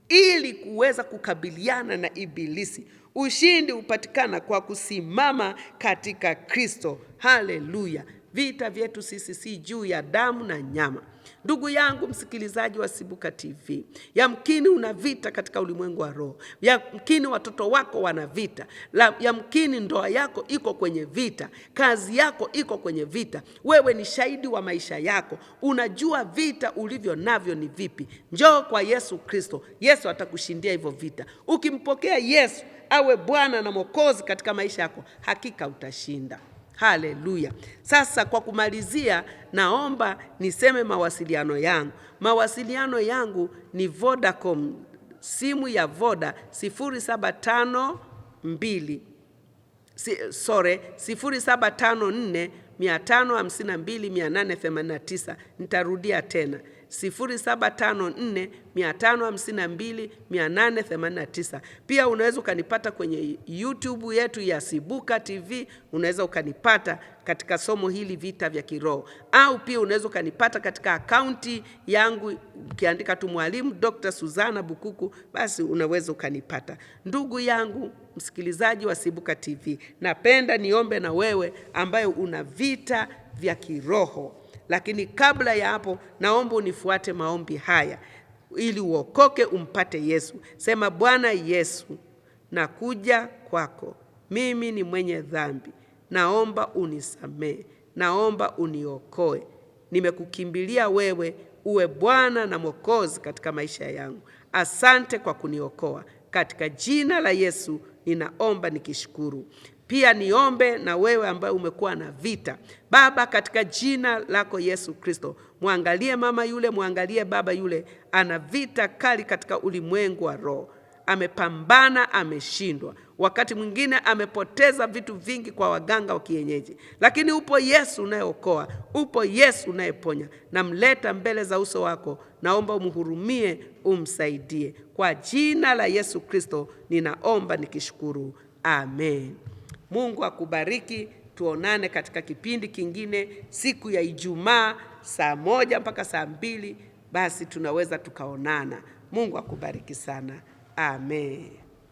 ili kuweza kukabiliana na ibilisi. Ushindi upatikana kwa kusimama katika Kristo. Haleluya. Vita vyetu sisi si juu ya damu na nyama. Ndugu yangu msikilizaji wa Sibuka TV, yamkini una vita katika ulimwengu wa roho. Yamkini watoto wako wana vita. Yamkini ndoa yako iko kwenye vita. Kazi yako iko kwenye vita. Wewe ni shahidi wa maisha yako. Unajua vita ulivyo navyo ni vipi. Njoo kwa Yesu Kristo. Yesu atakushindia hivyo vita. Ukimpokea Yesu awe Bwana na Mwokozi katika maisha yako, hakika utashinda. Haleluya. Sasa kwa kumalizia, naomba niseme mawasiliano yangu. Mawasiliano yangu ni Vodacom, simu ya Voda 0754-552-889. Nitarudia tena 0754-552-889. Pia unaweza ukanipata kwenye YouTube yetu ya Sibuka TV. Unaweza ukanipata katika somo hili vita vya kiroho, au pia unaweza ukanipata katika akaunti yangu ukiandika tu Mwalimu Dr. Suzana Bukuku, basi unaweza ukanipata. Ndugu yangu msikilizaji wa Sibuka TV, napenda niombe na wewe ambaye una vita vya kiroho. Lakini kabla ya hapo, naomba unifuate maombi haya ili uokoke umpate Yesu. Sema, Bwana Yesu, nakuja kwako. Mimi ni mwenye dhambi. Naomba unisamehe. Naomba uniokoe. Nimekukimbilia wewe uwe Bwana na Mwokozi katika maisha yangu. Asante kwa kuniokoa. Katika jina la Yesu ninaomba nikishukuru. Pia niombe na wewe ambaye umekuwa na vita. Baba, katika jina lako Yesu Kristo, muangalie mama yule, muangalie baba yule, ana vita kali katika ulimwengu wa roho. Amepambana, ameshindwa. Wakati mwingine amepoteza vitu vingi kwa waganga wa kienyeji. Lakini upo Yesu unayeokoa, upo Yesu unayeponya. Namleta mbele za uso wako, naomba umhurumie, umsaidie. Kwa jina la Yesu Kristo ninaomba nikishukuru. Amen. Mungu akubariki. Tuonane katika kipindi kingine siku ya Ijumaa saa 1 mpaka saa 2. Basi tunaweza tukaonana. Mungu akubariki sana. Amen.